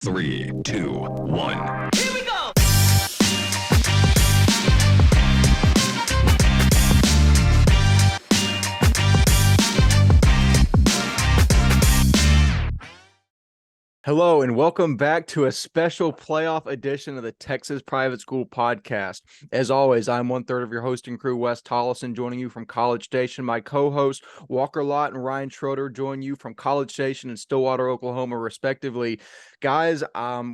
3, 2, 1. Here we go! Hello and welcome back to a special playoff edition of the Texas Private School Podcast. As always, I'm one-third of your hosting crew, Wes Tolleson, joining you from College Station. My co-hosts, Walker Lott and Ryan Schroeder, join you from College Station and Stillwater, Oklahoma, respectively. Guys,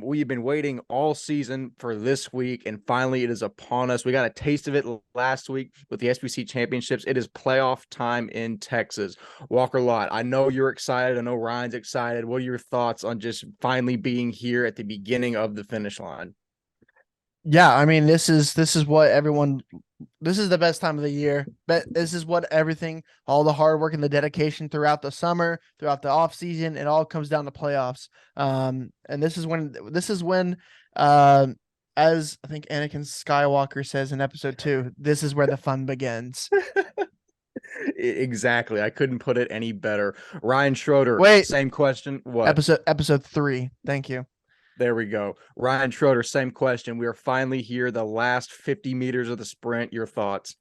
we've been waiting all season for this week, and finally it is upon us. We got a taste of it last week with the SBC Championships. It is playoff time in Texas. Walker Lott, I know you're excited. I know Ryan's excited. What are your thoughts on just finally being here at the beginning of the finish line? Yeah, I mean, this is what everyone, this is the best time of the year. But this is what everything, all the hard work and the dedication throughout the summer, throughout the off season, it all comes down to playoffs. And this is when, as I think Anakin Skywalker says in episode 2, this is where the fun begins. Exactly. I couldn't put it any better. Ryan Schroeder. Wait, same question. What? Episode 3. Thank you. There we go. Ryan Schroeder, same question. We are finally here, the last 50 meters of the sprint. Your thoughts?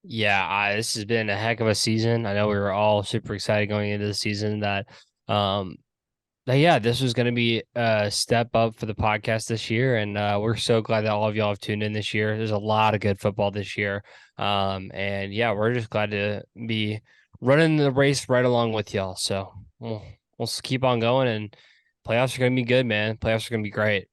Yeah, this has been a heck of a season. I know we were all super excited going into the season that this was going to be a step up for the podcast this year. And we're so glad that all of y'all have tuned in this year. There's a lot of good football this year. We're just glad to be running the race right along with y'all. So we'll keep on going, and playoffs are going to be good, man. Playoffs are going to be great.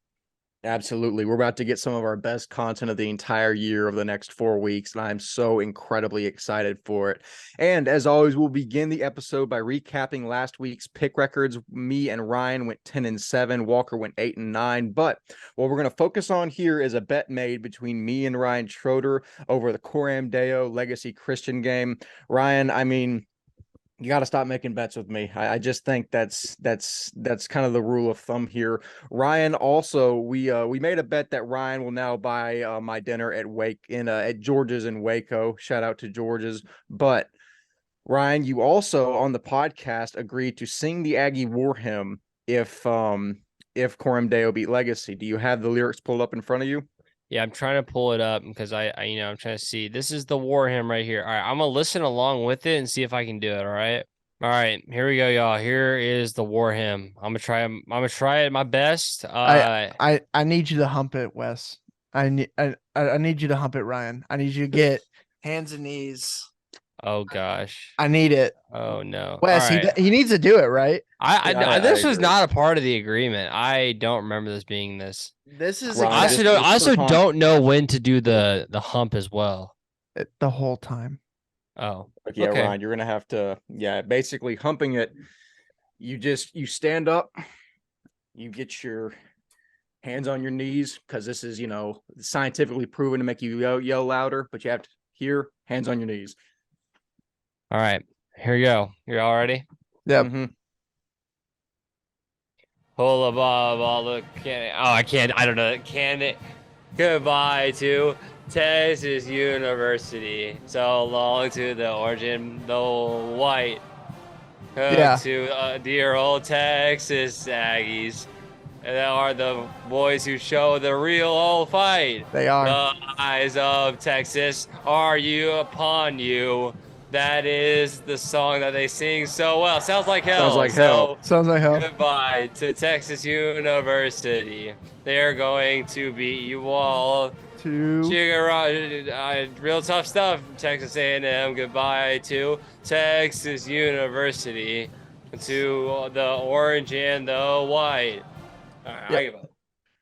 Absolutely. We're about to get some of our best content of the entire year of the next 4 weeks, and I'm so incredibly excited for it. And as always, we'll begin the episode by recapping last week's pick records. Me and Ryan went 10-7. Walker went 8-9. But what we're going to focus on here is a bet made between me and Ryan Schroeder over the Coram Deo Legacy Christian game. Ryan, I mean, you got to stop making bets with me. I just think that's kind of the rule of thumb here. Ryan, also, we made a bet that Ryan will now buy my dinner at George's in Waco. Shout out to George's. But Ryan, you also on the podcast agreed to sing the Aggie War Hymn if Coram Deo beat Legacy. Do you have the lyrics pulled up in front of you? Yeah, I'm trying to pull it up because I'm trying to see. This is the war hymn right here. All right, I'm gonna listen along with it and see if I can do it. All right, here we go, y'all. Here is the war hymn. I'm gonna try it my best. I need you to hump it, Wes. I need you to hump it, Ryan. I need you to get hands and knees. Oh gosh, I need it. Oh no, Wes, right. he needs to do it, right? This was not a part of the agreement. I don't remember this being this. This is. I also don't know when to do the hump as well. The whole time. Oh, yeah, okay. Ryan, you're gonna have to. Yeah, basically humping it. You stand up. You get your hands on your knees because this is scientifically proven to make you yell louder. But you have to hear hands on your knees. All right, here you go. You're all ready? Yep. Mm-hmm. Pull above all the can. Oh, I can't. I don't know. Can it? Goodbye to Texas University. So long to the origin, the white. To dear old Texas Aggies. They are the boys who show the real old fight. They are. The eyes of Texas are you upon you. That is the song that they sing so well. Sounds like hell. Sounds like hell. Goodbye to Texas University. They're going to beat you all. Real tough stuff. Texas A&M. Goodbye to Texas University. To the orange and the white. All right, I give up.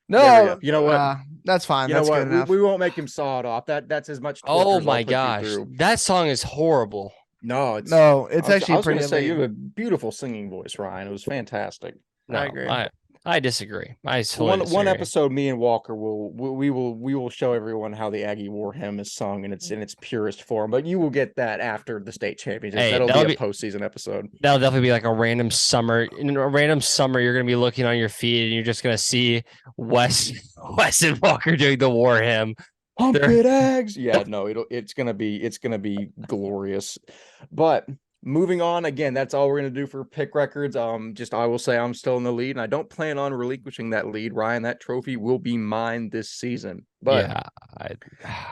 No, you know what? That's fine. That's good enough. We won't make him saw it off. That's as much. Oh my gosh, that song is horrible. No, it's actually I was pretty. Gonna say you have a beautiful singing voice, Ryan. It was fantastic. No, I agree. I disagree. I totally disagree. One episode, me and Walker will show everyone how the Aggie War Hymn is sung in its purest form. But you will get that after the state championship. Hey, that'll be a postseason episode. That'll definitely be like a random summer. In a random summer, you're gonna be looking on your feed and you're just gonna see Wes and Walker doing the War Hymn. Hump it, Ags. Yeah, no, it's gonna be glorious. But moving on. Again, that's all we're going to do for pick records. I will say I'm still in the lead, and I don't plan on relinquishing that lead. Ryan, that trophy will be mine this season. But yeah,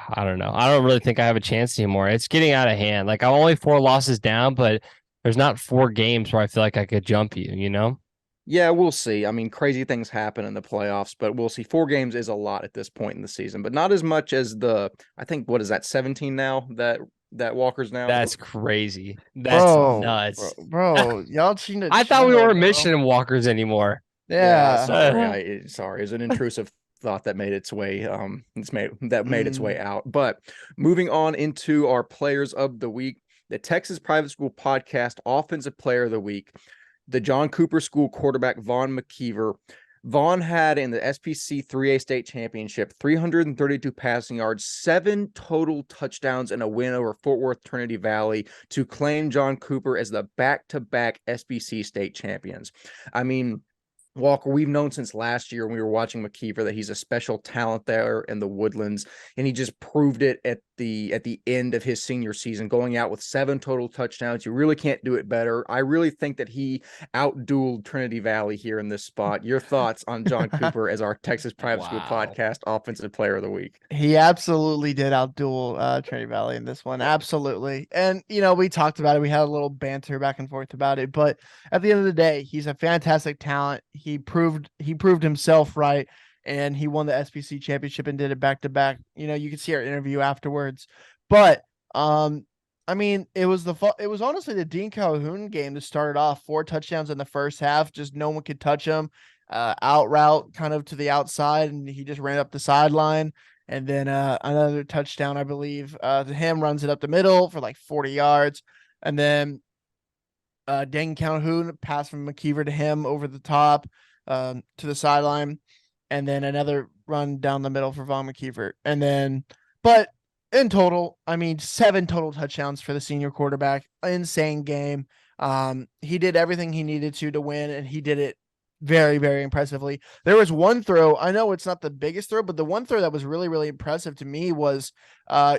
I don't know. I don't really think I have a chance anymore. It's getting out of hand. Like I'm only 4 losses down, but there's not 4 games where I feel like I could jump you, you know? yeah, we'll see. I mean, crazy things happen in the playoffs, but we'll see. 4 games is a lot at this point in the season, but not as much as I think, what is that, 17 now that Walker's now? That's crazy. That's nuts. Bro, y'all seen it. I thought we weren't mentioning walkers anymore. Yeah. Sorry. It's an intrusive thought that made its way its way out. But moving on into our players of the week, the Texas Private School Podcast Offensive Player of the Week, the John Cooper School quarterback Vaughn McKeever. Vaughn had in the SPC 3A state championship 332 passing yards, 7 total touchdowns, and a win over Fort Worth Trinity Valley to claim John Cooper as the back-to-back SPC state champions. I mean, Walker, we've known since last year when we were watching McKeever that he's a special talent there in the Woodlands, and he just proved it at the end of his senior season, going out with 7 total touchdowns. You really can't do it better. I really think that he outdueled Trinity Valley here in this spot. Your thoughts on John Cooper as our Texas Private School Podcast Offensive Player of the Week? He absolutely did outduel Trinity Valley in this one. Absolutely. And, we talked about it. We had a little banter back and forth about it. But at the end of the day, he's a fantastic talent. He proved himself right. And he won the SPC championship and did it back to back. You can see our interview afterwards. But I mean, it was honestly the Dean Calhoun game to start off. 4 touchdowns in the first half. Just no one could touch him. Out route kind of to the outside, and he just ran up the sideline. And then another touchdown, I believe, to him, runs it up the middle for like 40 yards. And then Dean Calhoun pass from McKeever to him over the top to the sideline. And then another run down the middle for Vaughn McKeever. And then, but in total, I mean, 7 total touchdowns for the senior quarterback. Insane game. He did everything he needed to win, and he did it very, very impressively. There was one throw. I know it's not the biggest throw, but the one throw that was really, really impressive to me was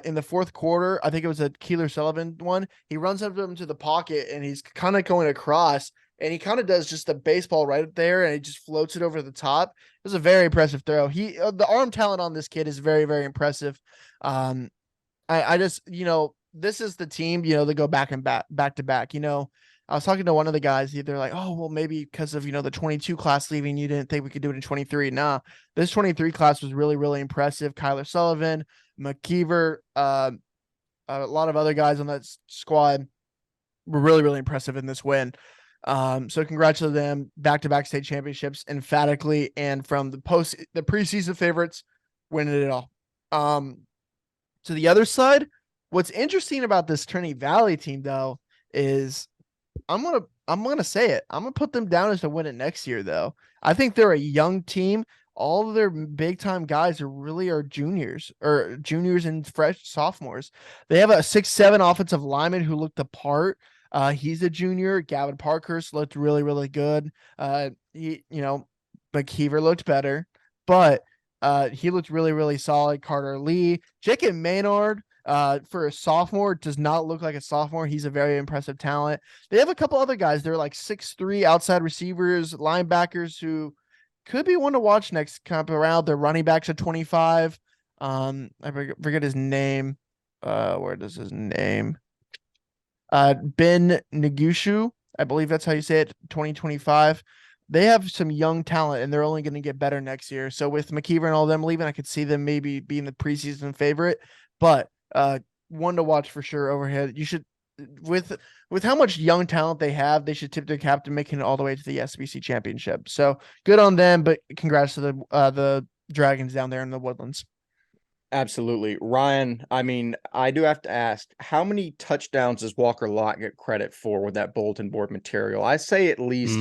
in the fourth quarter. I think it was a Keeler Sullivan one. He runs up to him to the pocket, and he's kind of going across, and he kind of does just a baseball right up there, and he just floats it over the top. It was a very impressive throw. The arm talent on this kid is very, very impressive. I just, this is the team, they go back to back. I was talking to one of the guys. They're like, oh, well, maybe because of, the 22 class leaving, you didn't think we could do it in 23. Nah, this 23 class was really, really impressive. Kyler Sullivan, McKeever, a lot of other guys on that squad were really, really impressive in this win. So congrats to them, back-to-back state championships emphatically, and from the preseason favorites winning it all. To the other side, what's interesting about this Trinity Valley team though is I'm gonna say it. I'm gonna put them down as to win it next year though. I think they're a young team. All of their big time guys are juniors and fresh sophomores. They have a 6'7" offensive lineman who looked the part. He's a junior. Gavin Parkhurst looked really, really good. McKeever looked better, but he looked really, really solid. Carter Lee, Jacob Maynard, for a sophomore, does not look like a sophomore. He's a very impressive talent. They have a couple other guys. They're like 6'3" outside receivers, linebackers who could be one to watch next camp around. Their running backs at 25. I forget his name. Where does his name? Ben Negushu, I believe that's how you say it, 2025. They have some young talent, and they're only going to get better next year. So with McKeever and all them leaving, I could see them maybe being the preseason favorite. But one to watch for sure overhead. You should, with how much young talent they have, they should tip their cap to making it all the way to the SBC championship. So good on them, but congrats to the Dragons down there in the Woodlands. Absolutely. Ryan, I mean, I do have to ask, how many touchdowns does Walker Lott get credit for with that bulletin board material? I say at least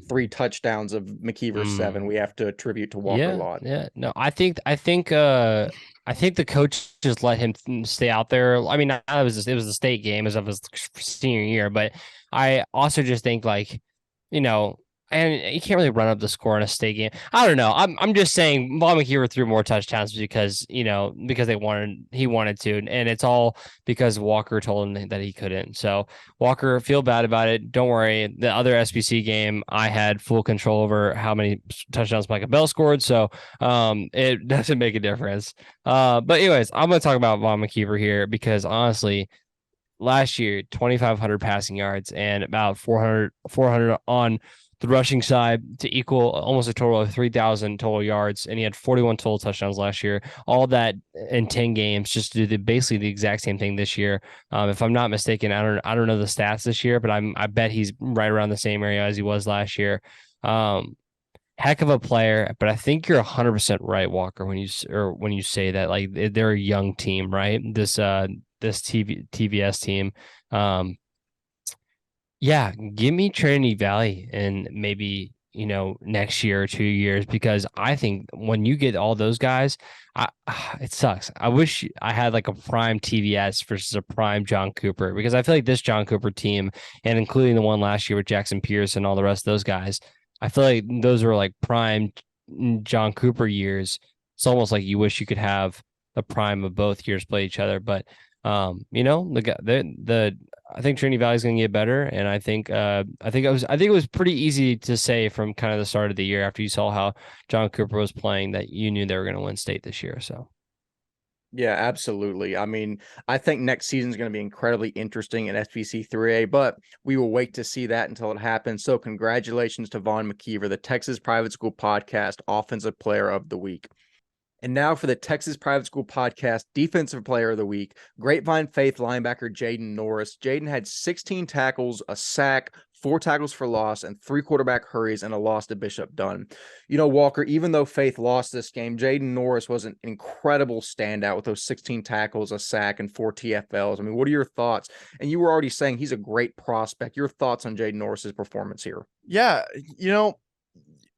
3 touchdowns of McKeever's 7 we have to attribute to Walker Lott. Yeah. No, I think the coach just let him stay out there. I mean, it was the state game as of his senior year, but I also just think and you can't really run up the score in a state game. I don't know. I'm just saying Von McKeever threw more touchdowns because because he wanted to, and it's all because Walker told him that he couldn't. So Walker, feel bad about it. Don't worry. The other SBC game, I had full control over how many touchdowns Micah Bell scored, so it doesn't make a difference. But anyways, I'm gonna talk about Von McKeever here because honestly, last year 2,500 passing yards and about 400 on the rushing side to equal almost a total of 3,000 total yards, and he had 41 total touchdowns last year. All that in 10 games, just to do basically the exact same thing this year. If I'm not mistaken, I don't know the stats this year, but I bet he's right around the same area as he was last year. Heck of a player, but I think you're 100% right, Walker, when you say that like they're a young team, right? This TVS team. Yeah, give me Trinity Valley and maybe, next year or 2 years, because I think when you get all those guys, it sucks. I wish I had like a prime TVS versus a prime John Cooper, because I feel like this John Cooper team, and including the one last year with Jackson Pierce and all the rest of those guys, I feel like those were like prime John Cooper years. It's almost like you wish you could have the prime of both years play each other, but I think Trinity Valley is going to get better, and I think it was pretty easy to say from kind of the start of the year after you saw how John Cooper was playing that you knew they were going to win state this year. So, Yeah, absolutely. I mean, I think next season is going to be incredibly interesting in SBC 3A, but we will wait to see that until it happens. So, congratulations to Von McKeever, the Texas Private School Podcast Offensive Player of the Week. And now for the Texas Private School Podcast Defensive Player of the Week, Grapevine Faith linebacker Jaden Norris. Jaden had 16 tackles, a sack, 4 tackles for loss, and 3 quarterback hurries, and a loss to Bishop Dunne. Walker, even though Faith lost this game, Jaden Norris was an incredible standout with those 16 tackles, a sack, and 4 TFLs. I mean, what are your thoughts? And you were already saying he's a great prospect. Your thoughts on Jaden Norris's performance here? Yeah,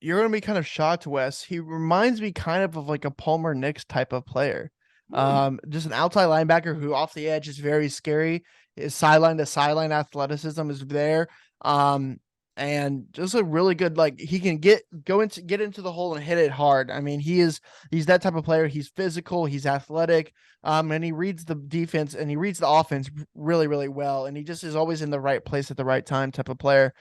you're going to be kind of shocked, Wes. He reminds me kind of like a Palmer Nix type of player. Just an outside linebacker who off the edge is very scary. His sideline to sideline athleticism is there. And just a really good, like he can get into the hole and hit it hard. I mean, he's that type of player. He's physical, he's athletic, and he reads the defense and he reads the offense really, really well. And he just is always in the right place at the right time type of player.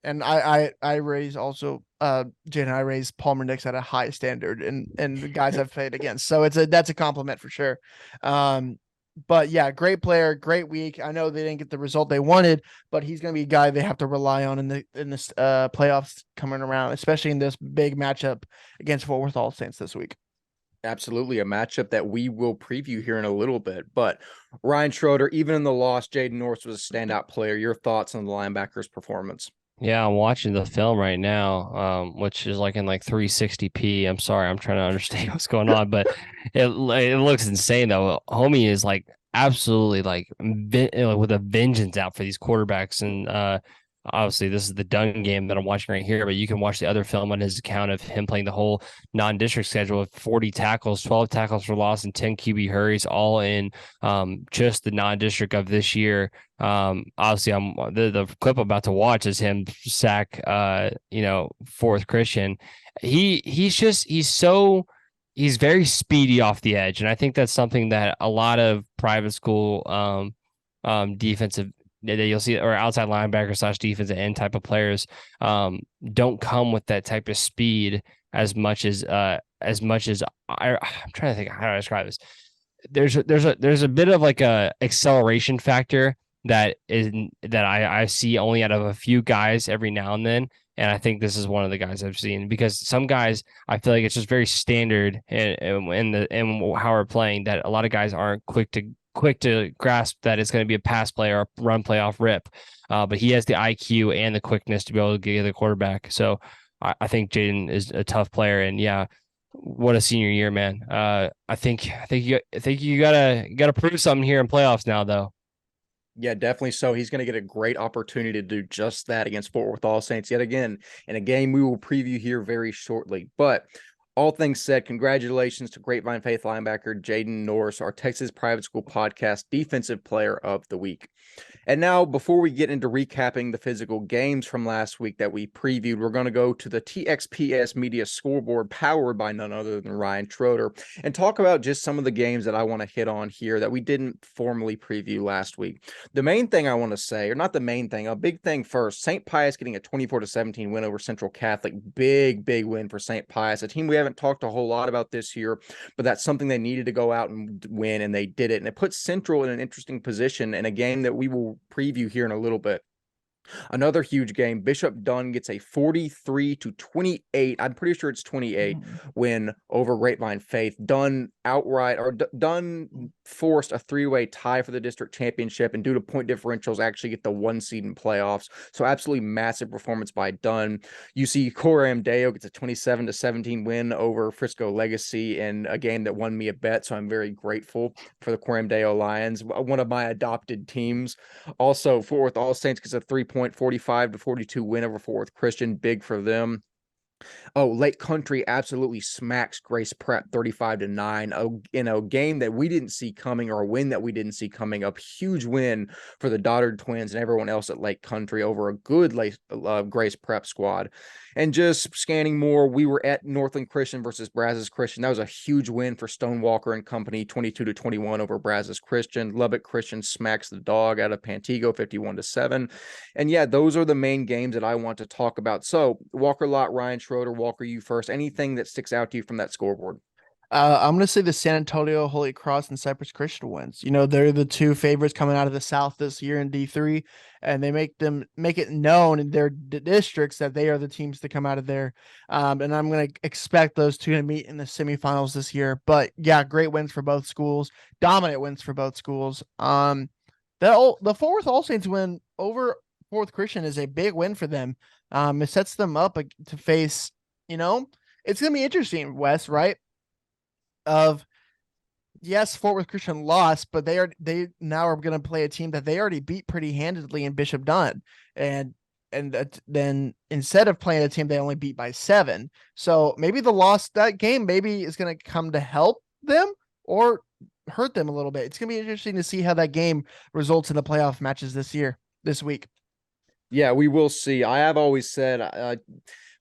And I raise also Jaden, I raise Palmer Nix at a high standard and the guys I've played against. So that's a compliment for sure. But yeah, great player, great week. I know they didn't get the result they wanted, but he's gonna be a guy they have to rely on in this playoffs coming around, especially in this big matchup against Fort Worth All Saints this week. Absolutely, a matchup that we will preview here in a little bit. But Ryan Schroeder, even in the loss, Jaden Norris was a standout player. Your thoughts on the linebacker's performance? yeah, I'm watching the film right now, which is like in like 360p. I'm sorry, I'm trying to understand what's going on, but it looks insane though. Homie is like absolutely like with a vengeance out for these quarterbacks, and obviously this is the Dunne game that I'm watching right here, but you can watch the other film on his account of him playing the whole non-district schedule with 40 tackles, 12 tackles for loss, and 10 QB hurries, all in just the non-district of this year. Obviously I'm the clip I'm about to watch is him sack Fourth Christian. He's very speedy off the edge, and I think that's something that a lot of private school defensive that you'll see, or outside linebacker / defensive end type of players don't come with that type of speed as much as I'm trying to think how to describe this. There's a bit of like a acceleration factor that I see only out of a few guys every now and then. And I think this is one of the guys I've seen, because some guys, I feel like it's just very standard in how we're playing, that a lot of guys aren't quick to grasp that it's going to be a pass play or a run play off rip. But he has the IQ and the quickness to be able to get the quarterback. So I think Jaden is a tough player, and yeah, what a senior year, man. I think you gotta prove something here in playoffs now, though. Yeah, definitely so. He's going to get a great opportunity to do just that against Fort Worth All Saints yet again in a game we will preview here very shortly. But all things said, congratulations to Grapevine Faith linebacker Jaden Norris, our Texas Private School Podcast Defensive Player of the Week. And now, before we get into recapping the physical games from last week that we previewed, we're going to go to the TXPS Media Scoreboard powered by none other than Ryan Schroeder and talk about just some of the games that I want to hit on here that we didn't formally preview last week. The main thing I want to say, or not the main thing, a big thing first, St. Pius getting a 24-17 win over Central Catholic. Big win for St. Pius, a team we haven't talked a whole lot about this year, but that's something they needed to go out and win, and they did it. And it puts Central in an interesting position in a game that we will preview here in a little bit. Another huge game. Bishop Dunne gets a 43-28. I'm pretty sure it's 28 win over Grapevine Faith. Dunne forced a 3-way tie for the district championship, and due to point differentials, actually get the 1 seed in playoffs. So absolutely massive performance by Dunne. You see Coram Deo gets a 27-17 win over Frisco Legacy in a game that won me a bet. So I'm very grateful for the Coram Deo Lions, one of my adopted teams. Also, Fort Worth All Saints gets a 3-45-42 win over Fort Worth Christian. Big for them. Oh, Lake Country absolutely smacks Grace Prep 35-9 in a game that we didn't see coming, or a win that we didn't see coming. A huge win for the Doddard Twins and everyone else at Lake Country over a good Grace Prep squad. And just scanning more, we were at Northland Christian versus Brazos Christian. That was a huge win for Stonewalker and company, 22-21 over Brazos Christian. Lubbock Christian smacks the dog out of Pantego 51-7. And yeah, those are the main games that I want to talk about. So Walker Lott, Ryan Schroeder, Walker, you first. Anything that sticks out to you from that scoreboard? I'm going to say the San Antonio Holy Cross and Cypress Christian wins. You know, they're the two favorites coming out of the South this year in D3, and they make it known in their districts that they are the teams to come out of there. And I'm going to expect those two to meet in the semifinals this year. But yeah, great wins for both schools, dominant wins for both schools. The Fort Worth All Saints win over Fort Worth Christian is a big win for them. It sets them up to face, it's going to be interesting, Wes, right? Yes, Fort Worth Christian lost, but they now are going to play a team that they already beat pretty handedly in Bishop Dunne, and then instead of playing a team they only beat by 7, so maybe that game maybe is going to come to help them or hurt them a little bit. It's going to be interesting to see how that game results in the playoff matches this week. Yeah, we will see. I have always said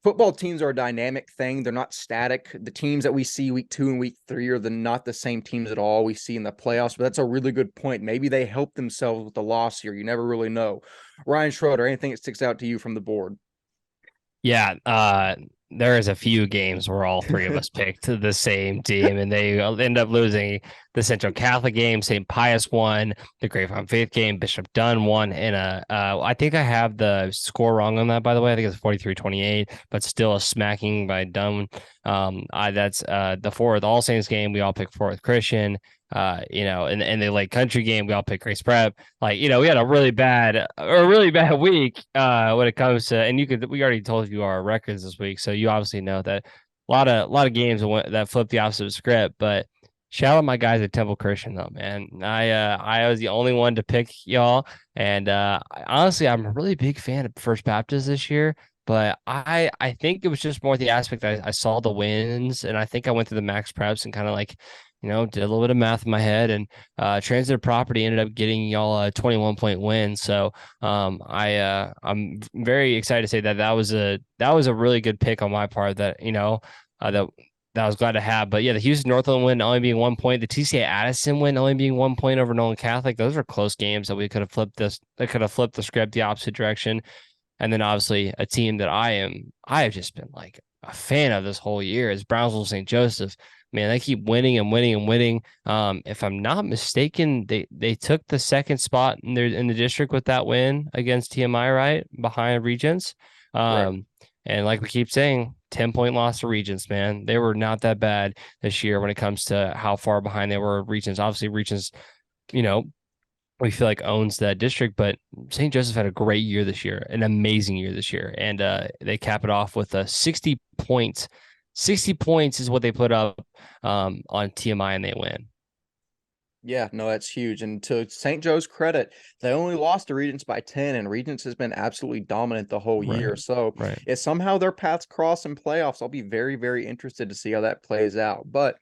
football teams are a dynamic thing. They're not static. The teams that we see week 2 and week 3 are not the same teams at all we see in the playoffs, but that's a really good point. Maybe they help themselves with the loss here. You never really know. Ryan Schroeder, anything that sticks out to you from the board? Yeah, there is a few games where all three of us picked the same team, and they end up losing. The Central Catholic game, St. Pius won. The Grapevine Faith game, Bishop Dunne won. And I think I have the score wrong on that, by the way. I think it's 43-28, but still a smacking by Dunne. That's the Fort Worth All Saints game. We all picked Fort Worth Christian. In the Lake Country game, we all picked Grace Prep. We had a really bad week when it comes to, and we already told you our records this week, so you obviously know that a lot of games that flipped the opposite script. But shout out my guys at Temple Christian though, man. I was the only one to pick y'all, and honestly, I'm a really big fan of First Baptist this year. But I think it was just more the aspect I saw the wins, and I think I went through the max preps and kind of did a little bit of math in my head, and Transitive Property ended up getting y'all a 21-point win. So I'm very excited to say that was a really good pick on my part that that I was glad to have. But yeah, the Houston Northland win only being 1 point, the TCA Addison win only being 1 point over Nolan Catholic. Those are close games that we could have flipped the script the opposite direction. And then obviously a team that I have just been a fan of this whole year is Brownsville St. Joseph. Man, they keep winning and winning and winning. If I'm not mistaken, they took the second spot in the district with that win against TMI, right? Behind Regents. Right. And like we keep saying, 10-point loss to Regents, man. They were not that bad this year when it comes to how far behind they were Regents. Obviously, Regents, we feel like owns that district, but St. Joseph had a great year this year, an amazing year this year. And they cap it off with 60 points. 60 points is what they put up on TMI, and they win. Yeah, no, that's huge. And to St. Joe's credit, they only lost to Regents by 10, and Regents has been absolutely dominant the whole year. So if somehow their paths cross in playoffs, I'll be very, very interested to see how that plays out. But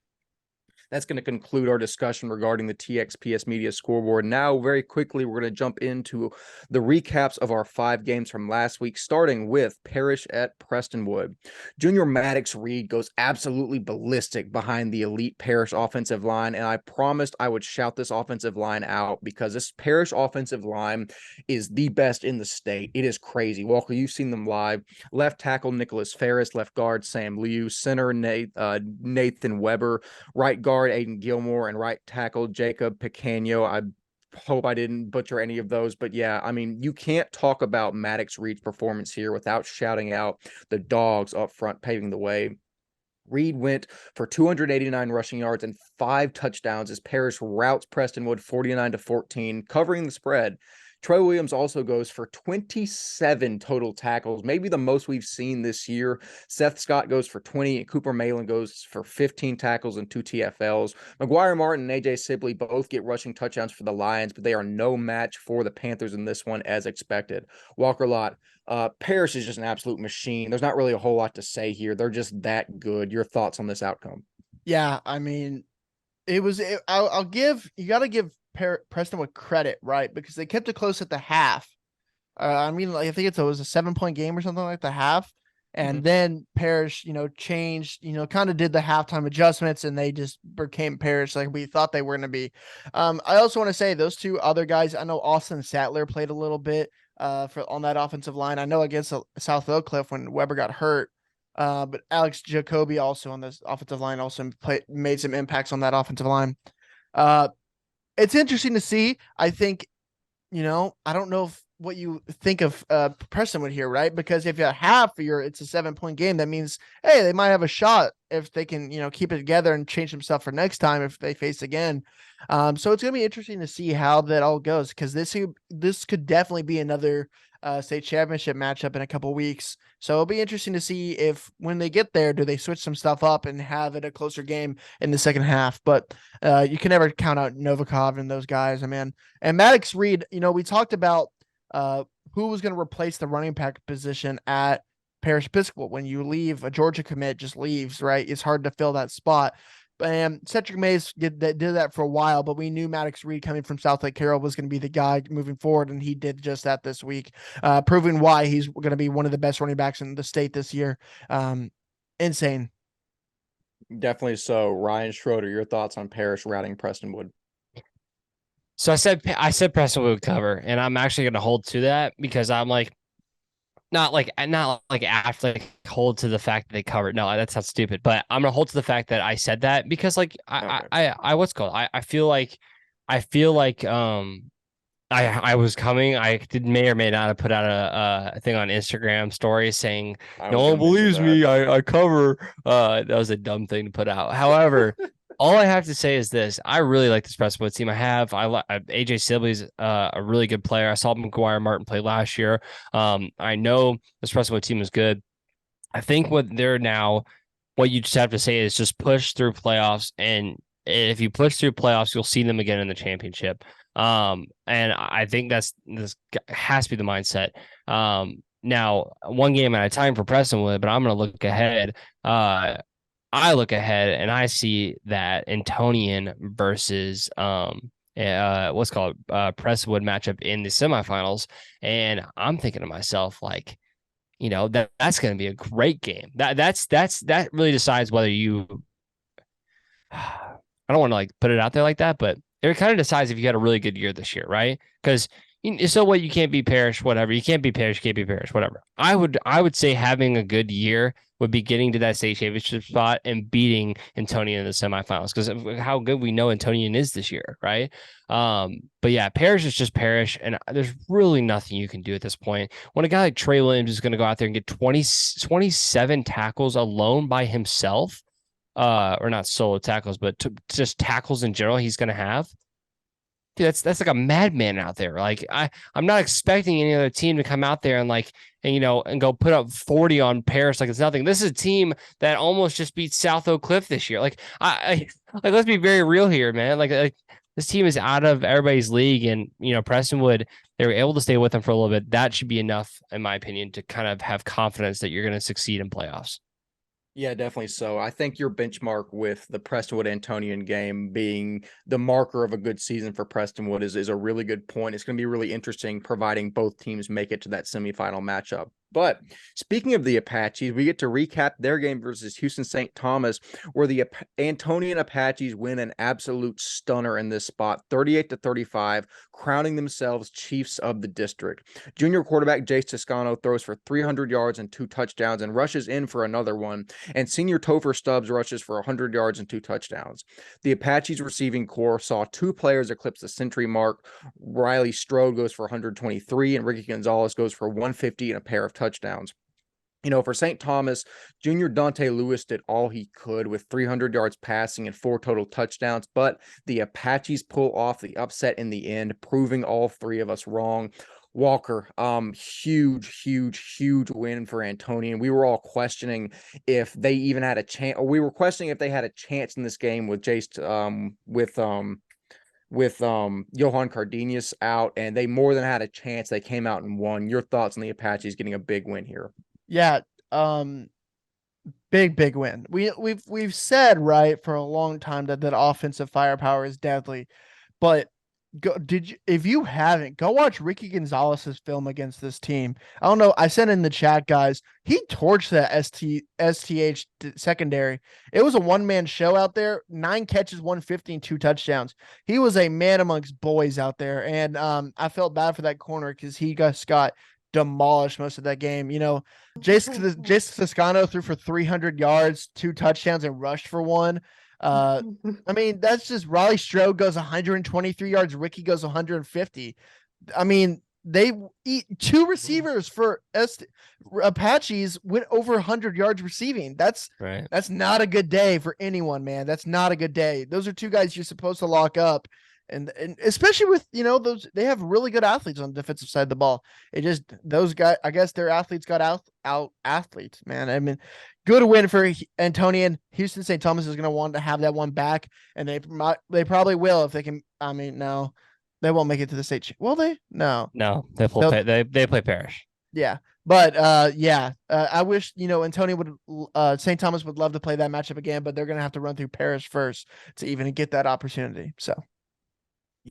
That's going to conclude our discussion regarding the TXPS Media scoreboard. Now, very quickly, we're going to jump into the recaps of our 5 games from last week, starting with Parrish at Prestonwood. Junior Maddox Reed goes absolutely ballistic behind the elite Parrish offensive line, and I promised I would shout this offensive line out because this Parrish offensive line is the best in the state. It is crazy. Walker, you've seen them live. Left tackle Nicholas Ferris, left guard Sam Liu, center Nathan Weber, right guard Aiden Gilmore, and right tackle Jacob Picanio. I hope I didn't butcher any of those, but yeah, I mean, you can't talk about Maddox Reed's performance here without shouting out the dogs up front paving the way. Reed went for 289 rushing yards and 5 touchdowns as Parrish routes Prestonwood 49-14, covering the spread. Trey Williams also goes for 27 total tackles, maybe the most we've seen this year. Seth Scott goes for 20, and Cooper Malin goes for 15 tackles and 2 TFLs. McGuire Martin and AJ Sibley both get rushing touchdowns for the Lions, but they are no match for the Panthers in this one as expected. Walker Lott, Parrish is just an absolute machine. There's not really a whole lot to say here. They're just that good. Your thoughts on this outcome? Yeah, I mean, I'll give, you got to give Prestonwood credit, right? Because they kept it close at the half. I mean, like, I think it was a 7-point game or something like the half. And then Parrish, changed, kind of did the halftime adjustments, and they just became Parrish like we thought they were going to be. I also want to say those 2 other guys, I know Austin Sattler played a little bit on that offensive line. I know against South Oak Cliff when Weber got hurt. But Alex Jacoby also on this offensive line also made some impacts on that offensive line. It's interesting to see. I think, I don't know what you think of Prestonwood here, right? Because if you have it's a 7-point game, that means, hey, they might have a shot if they can, keep it together and change themselves for next time if they face again. So it's gonna be interesting to see how that all goes, because this could definitely be another state championship matchup in a couple weeks. So it'll be interesting to see if when they get there, do they switch some stuff up and have it a closer game in the second half. But you can never count out Novikov and those guys, man. And Maddox Reed, we talked about who was going to replace the running back position at Parrish Episcopal. When you leave, a Georgia commit just leaves, right? It's hard to fill that spot. And Cedric Mays did that for a while, but we knew Maddox Reed coming from South Lake Carroll was going to be the guy moving forward, and he did just that this week, proving why he's going to be one of the best running backs in the state this year. Insane. Definitely so. Ryan Schroeder, your thoughts on Parrish routing Prestonwood? So I said Prestonwood would cover, and I'm actually going to hold to that because I'm not like after hold to the fact that they covered. No, that sounds stupid. But I'm gonna hold to the fact that I said that because I what's called. I feel like I was coming. I may or may not have put out a thing on Instagram story saying no one believes me. I cover. That was a dumb thing to put out. However, all I have to say is this: I really like this Prestonwood team. AJ Sibley's a really good player. I saw McGuire Martin play last year. I know this Prestonwood team is good. I think what you just have to say is just push through playoffs, and if you push through playoffs, you'll see them again in the championship. And I think this has to be the mindset. Now, one game at a time for Prestonwood, but I'm going to look ahead. I look ahead and I see that Antonian versus what's called Prestonwood matchup in the semifinals, and I'm thinking to myself that's going to be a great game. That really decides whether you. I don't want to put it out there like that, but it kind of decides if you had a really good year this year, right? Because so what, you can't be Parrish, whatever. You can't be Parrish, whatever. I would say having a good year would be getting to that state championship spot and beating Antonian in the semifinals because of how good we know Antonian is this year, right? But yeah, Parrish is just Parrish, and there's really nothing you can do at this point. When a guy like Trey Williams is going to go out there and get 27 tackles alone by himself, or not solo tackles, but just tackles in general he's going to have. Dude, that's like a madman out there. I'm not expecting any other team to come out there and go put up 40 on Parrish like it's nothing. This is a team that almost just beat South Oak Cliff this year. Let's be very real here, man. This team is out of everybody's league, and Prestonwood, they were able to stay with them for a little bit. That should be enough, in my opinion, to kind of have confidence that you're going to succeed in playoffs. Yeah, definitely so. I think your benchmark with the Prestonwood Antonian game being the marker of a good season for Prestonwood is a really good point. It's going to be really interesting providing both teams make it to that semifinal matchup. But speaking of the Apaches, we get to recap their game versus Houston St. Thomas, where the Antonian Apaches win an absolute stunner in this spot, 38-35, crowning themselves chiefs of the district. Junior quarterback Jace Toscano throws for 300 yards and 2 touchdowns and rushes in for another one. And senior Topher Stubbs rushes for 100 yards and 2 touchdowns. The Apaches receiving corps saw 2 players eclipse the century mark. Riley Strode goes for 123, and Ricky Gonzalez goes for 150 and a pair of touchdowns. You know, for St. Thomas, junior Dante Lewis did all he could with 300 yards passing and 4 total touchdowns, but the Apaches pull off the upset in the end, proving all 3 of us wrong. Walker, huge win for Antonian. We were all questioning if they even had a chance, or we were questioning if they had a chance in this game with Johan Cardenas out, and they more than had a chance. They came out and won. Your thoughts on the Apaches getting a big win here? Yeah, big win. We've said right for a long time that offensive firepower is deadly, but if you haven't, go watch Ricky Gonzalez's film against this team. I don't know. I sent in the chat, guys. He torched that STH secondary. It was a one-man show out there. 9 catches, 150, and 2 touchdowns. He was a man amongst boys out there, and I felt bad for that corner because he just got demolished most of that game. You know, Jace Toscano threw for 300 yards, 2 touchdowns, and rushed for 1. I mean, that's just Riley Strode goes 123 yards. Ricky goes 150. I mean, they eat 2 receivers for Apaches went over 100 yards receiving. That's Right. That's not a good day for anyone, man. That's not a good day. Those are 2 guys you're supposed to lock up. And especially with, you know, they have really good athletes on the defensive side of the ball. It just, those guys, I guess their athletes got out athletes, man. I mean, good win for Antonian. Houston St. Thomas is going to want to have that one back, and they probably will if they can. I mean, no, they won't make it to the state. Will they? No, they play Parish. Yeah, but I wish, you know, Antonian would St. Thomas would love to play that matchup again, but they're going to have to run through Parish first to even get that opportunity. So.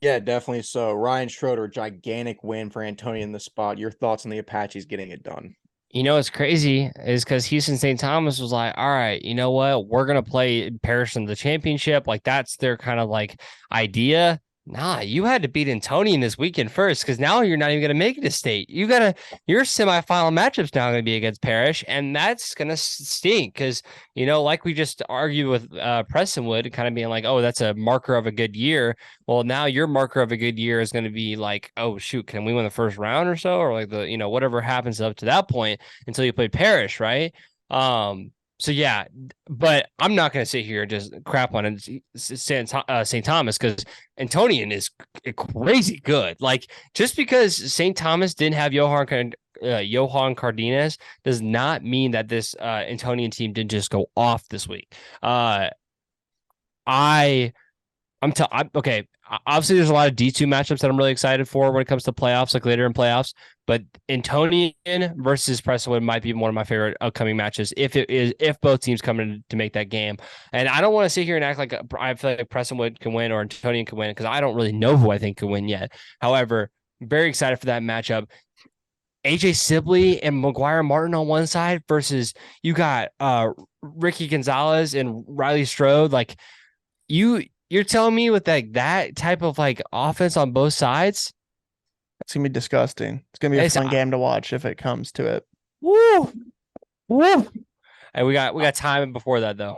Yeah, definitely so. Ryan Schroeder, gigantic win for Antonian in the spot. Your thoughts on the Apaches getting it done? You know what's crazy is because Houston St. Thomas was like, all right, you know what? We're going to play Parish in the championship. Like, that's their kind of like idea. Nah, you had to beat Antonian this weekend first, because now you're not even going to make it to state. Your semifinal matchup's now going to be against Parish, and that's going to stink because, you know, like we just argued with Prestonwood, kind of being like, oh, that's a marker of a good year. Well, now your marker of a good year is going to be like, oh, shoot, can we win the first round or so? Or like whatever happens up to that point until you play Parish, right? So yeah, but I'm not going to sit here and just crap on St. Thomas, because Antonian is crazy good. Like, just because St. Thomas didn't have Johan Cardenas does not mean that this Antonian team didn't just go off this week. Okay. Obviously, there's a lot of D2 matchups that I'm really excited for when it comes to playoffs, like later in playoffs. But Antonian versus Prestonwood might be one of my favorite upcoming matches if both teams come in to make that game. And I don't want to sit here and act like I feel like Prestonwood can win or Antonian can win, because I don't really know who I think can win yet. However, very excited for that matchup. AJ Sibley and McGuire Martin on one side versus you got Ricky Gonzalez and Riley Strode. Like, you're telling me with that type of like offense on both sides, it's gonna be disgusting. It's gonna be a fun game to watch if it comes to it. Woo! And we got time before that though.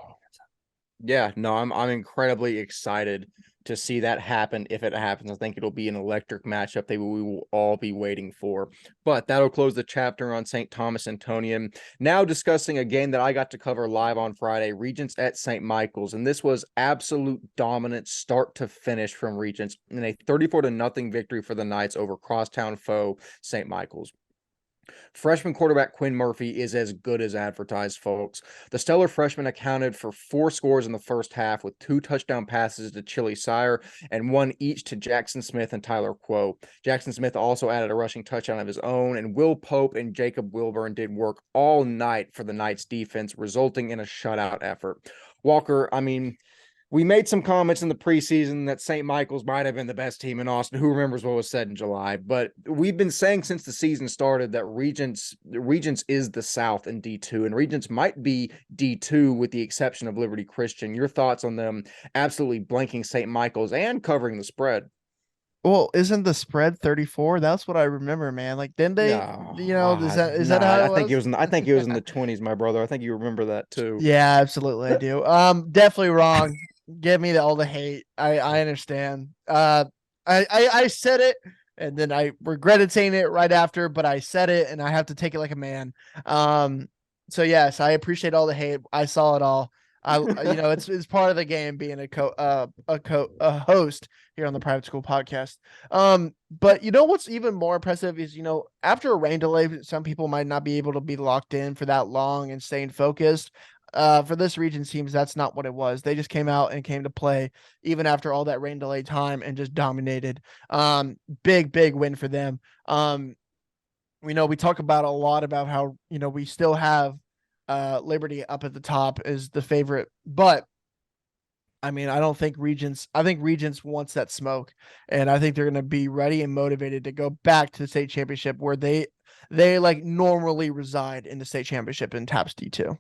Yeah, no, I'm incredibly excited to see that happen. If it happens, I think it'll be an electric matchup that we will all be waiting for. But that'll close the chapter on St. Thomas Antonian. Now discussing a game that I got to cover live on Friday, Regents at St. Michael's. And this was absolute dominant start to finish from Regents in a 34-0 victory for the Knights over crosstown foe St. Michael's. Freshman quarterback Quinn Murphy is as good as advertised, folks. The stellar freshman accounted for 4 scores in the first half with 2 touchdown passes to Chili Sire and 1 each to Jackson Smith and Tyler Quo. Jackson Smith also added a rushing touchdown of his own, and Will Pope and Jacob Wilburn did work all night for the Knights defense, resulting in a shutout effort. Walker, I mean, we made some comments in the preseason that St. Michael's might have been the best team in Austin. Who remembers what was said in July? But we've been saying since the season started that Regents is the South in D2, and Regents might be D2 with the exception of Liberty Christian. Your thoughts on them absolutely blanking St. Michael's and covering the spread? Well, isn't the spread 34? That's what I remember, man. Like, didn't they? No, Is that how it I was? think it was. I think it was in the 20s, my brother. I think you remember that too. Yeah, absolutely, I do. Definitely wrong. Give me all the hate. I understand. I said it, and then I regretted saying it right after, but I said it, and I have to take it like a man. So yes, I appreciate all the hate. I saw it all. It's part of the game being a host here on the Private School Podcast. But what's even more impressive is after a rain delay, some people might not be able to be locked in for that long and staying focused. For this region's teams, that's not what it was. They just came out and came to play even after all that rain delay time and just dominated. Big win for them. We talk about a lot about how we still have Liberty up at the top as the favorite, but I mean, I think Regents wants that smoke, and I think they're going to be ready and motivated to go back to the state championship where they like normally reside in the state championship in TAPS D2.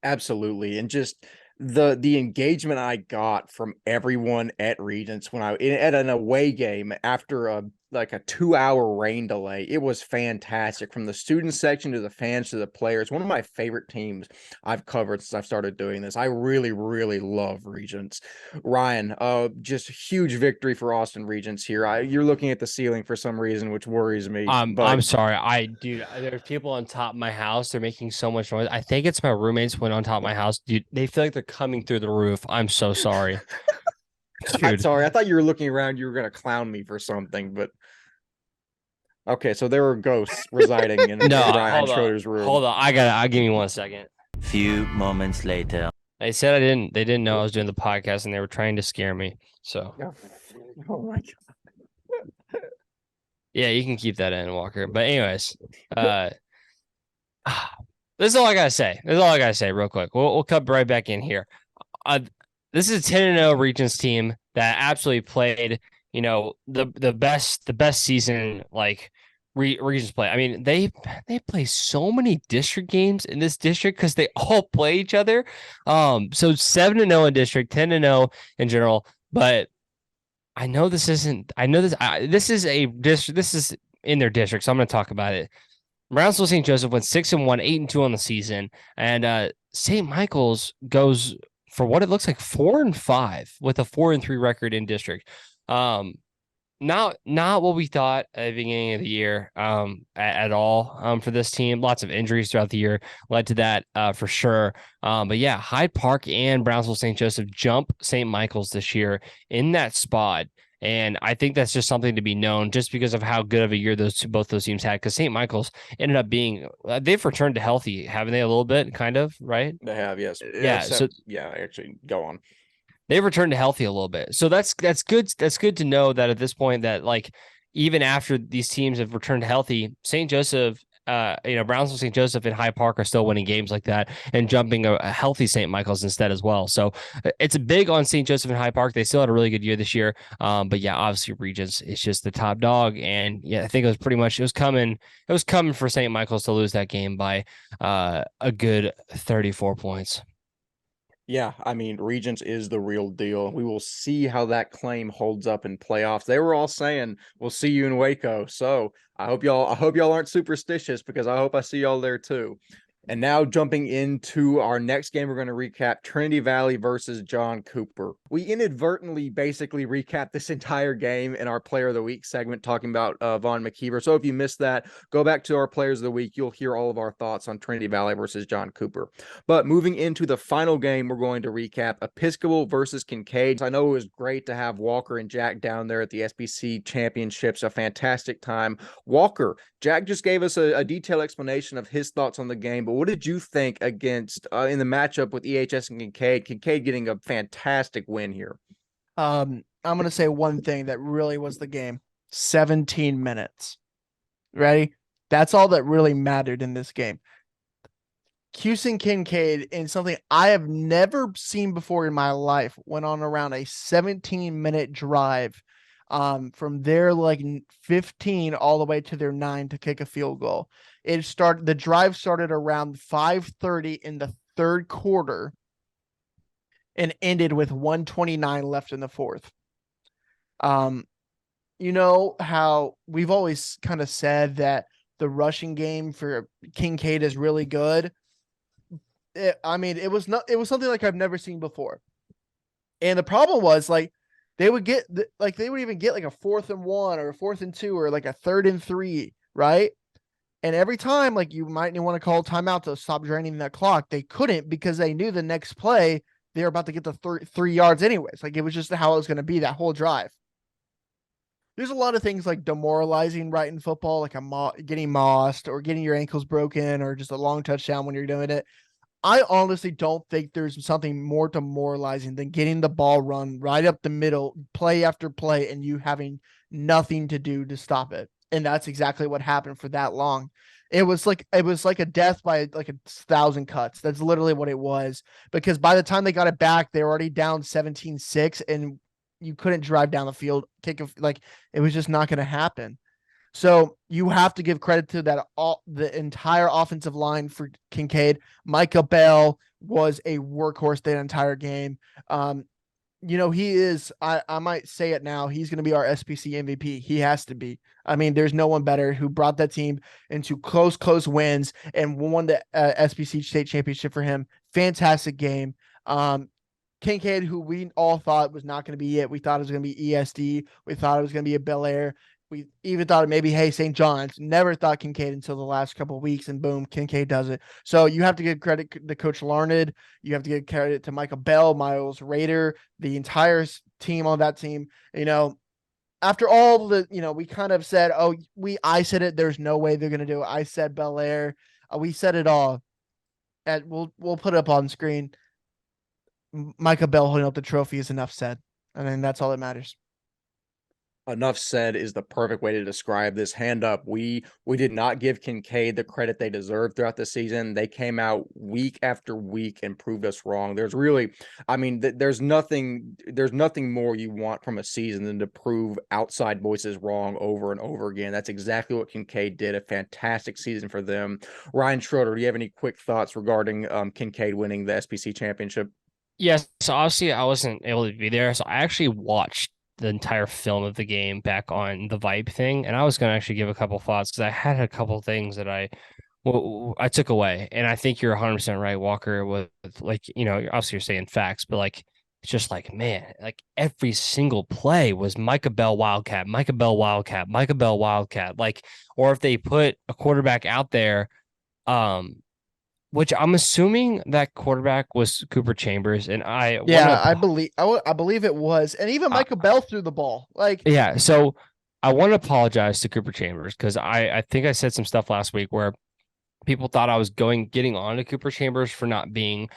Absolutely. And just the engagement I got from everyone at Regents when at an away game after a 2-hour rain delay, it was fantastic, from the student section to the fans to the players. One of my favorite teams I've covered since I've started doing this. I really, really love Regents. Ryan, just huge victory for Austin Regents here. You're looking at the ceiling for some reason, which worries me. I'm sorry. There's people on top of my house. They're making so much noise. I think it's my roommates went on top of my house. Dude, they feel like they're coming through the roof. I'm so sorry. Dude. I'm sorry. I thought you were looking around. You were going to clown me for something, but okay. So there were ghosts residing in Ryan Schroeder's room. Hold on. I'll give me 1 second. Few moments later. They said they didn't know I was doing the podcast and they were trying to scare me. So. Oh my God. Yeah, you can keep that in, Walker. But anyways, this is all I gotta say. Real quick. We'll cut right back in here. This is a 10-0 Regents team that absolutely played, the best season like Regents play. I mean, they play so many district games in this district because they all play each other. So 7-0 in district, 10-0 in general, but I know this isn't. I know this. This is a district. This is in their district, so I'm going to talk about it. Brownsville St. Joseph went 6-1, 8-2 on the season, and St. Michael's goes for what it looks like 4-5 with a 4-3 record in district. Not what we thought at the beginning of the year at all for this team. Lots of injuries throughout the year led to that for sure. But yeah, Hyde Park and Brownsville St. Joseph jump St. Michael's this year in that spot. And I think that's just something to be known just because of how good of a year both those teams had. Because St. Michael's ended up being, they've returned to healthy, haven't they? A little bit, kind of, right? They have, yes. Yeah. Actually, go on. They've returned to healthy a little bit. So that's good. That's good to know that at this point that even after these teams have returned to healthy, St. Joseph, Brownsville, St. Joseph, and Hyde Park are still winning games like that and jumping a healthy St. Michael's instead as well. So it's big on St. Joseph and Hyde Park. They still had a really good year this year. But yeah, obviously Regents is just the top dog. And yeah, I think it was coming for St. Michael's to lose that game by a good 34 points. Yeah, I mean, Regents is the real deal. We will see how that claim holds up in playoffs. They were all saying, we'll see you in Waco. So I hope y'all aren't superstitious, because I hope I see y'all there too. And now jumping into our next game, we're going to recap Trinity Valley versus John Cooper. We inadvertently basically recapped this entire game in our Player of the Week segment talking about Vaughn McKeever. So if you missed that, go back to our Players of the Week. You'll hear all of our thoughts on Trinity Valley versus John Cooper. But moving into the final game, we're going to recap Episcopal versus Kincaid. I know it was great to have Walker and Jack down there at the SBC Championships. A fantastic time. Walker, Jack just gave us a detailed explanation of his thoughts on the game, but what did you think against in the matchup with EHS and Kincaid? Kincaid getting a fantastic win here. I'm going to say one thing that really was the game. 17 minutes. Ready? That's all that really mattered in this game. Houston Kincaid, in something I have never seen before in my life, went on around a 17-minute drive from their 15 all the way to their 9 to kick a field goal. The drive started around 5:30 in the third quarter and ended with 1:29 left in the fourth. You know how we've always kind of said that the rushing game for Kincaid is really good. It was something like I've never seen before. And the problem was they would even get a 4th and 1 or a 4th and 2 or a 3rd and 3, right? And every time you might want to call timeout to stop draining that clock, they couldn't because they knew the next play they were about to get the 3 yards anyways. It was just how it was going to be that whole drive. There's a lot of things demoralizing right in football, getting mossed or getting your ankles broken or just a long touchdown when you're doing it. I honestly don't think there's something more demoralizing than getting the ball run right up the middle, play after play, and you having nothing to do to stop it. And that's exactly what happened for that long. It was like a death by 1,000 cuts. That's literally what it was. Because by the time they got it back, they were already down 17-6, and you couldn't drive down the field, it was just not going to happen. So you have to give credit to the entire offensive line for Kincaid. Micah Bell was a workhorse that entire game. He is, I might say it now, he's going to be our SPC MVP. He has to be. There's no one better who brought that team into close wins and won the SPC state championship for him. Fantastic game. Kincaid, who we all thought was not going to be it. We thought it was going to be ESD. We thought it was going to be a Bel Air. We even thought it maybe, hey, St. John's. Never thought Kincaid until the last couple of weeks, and boom, Kincaid does it. So you have to give credit to Coach Larned. You have to give credit to Michael Bell, Miles Rader, the entire team on that team. After all we kind of said, I said it. There's no way they're going to do it. I said Bel Air. We said it all. And we'll put it up on screen. Michael Bell holding up the trophy is enough said. And then that's all that matters. Enough said is the perfect way to describe this. Hand up. We did not give Kincaid the credit they deserved throughout the season. They came out week after week and proved us wrong. There's really, there's nothing more you want from a season than to prove outside voices wrong over and over again. That's exactly what Kincaid did. A fantastic season for them. Ryan Schroeder, do you have any quick thoughts regarding Kincaid winning the SPC championship? Yes. So obviously I wasn't able to be there. So I actually watched the entire film of the game back on the Vibe thing. And I was going to actually give a couple thoughts because I had a couple things that I took away. And I think you're 100% right, Walker, with obviously you're saying facts, but it's just man, every single play was Micah Bell Wildcat, Micah Bell Wildcat, Micah Bell Wildcat. Or if they put a quarterback out there, which I'm assuming that quarterback was Cooper Chambers, and I believe it was, and even Michael Bell threw the ball. So I want to apologize to Cooper Chambers because I think I said some stuff last week where people thought I was getting on to Cooper Chambers for not being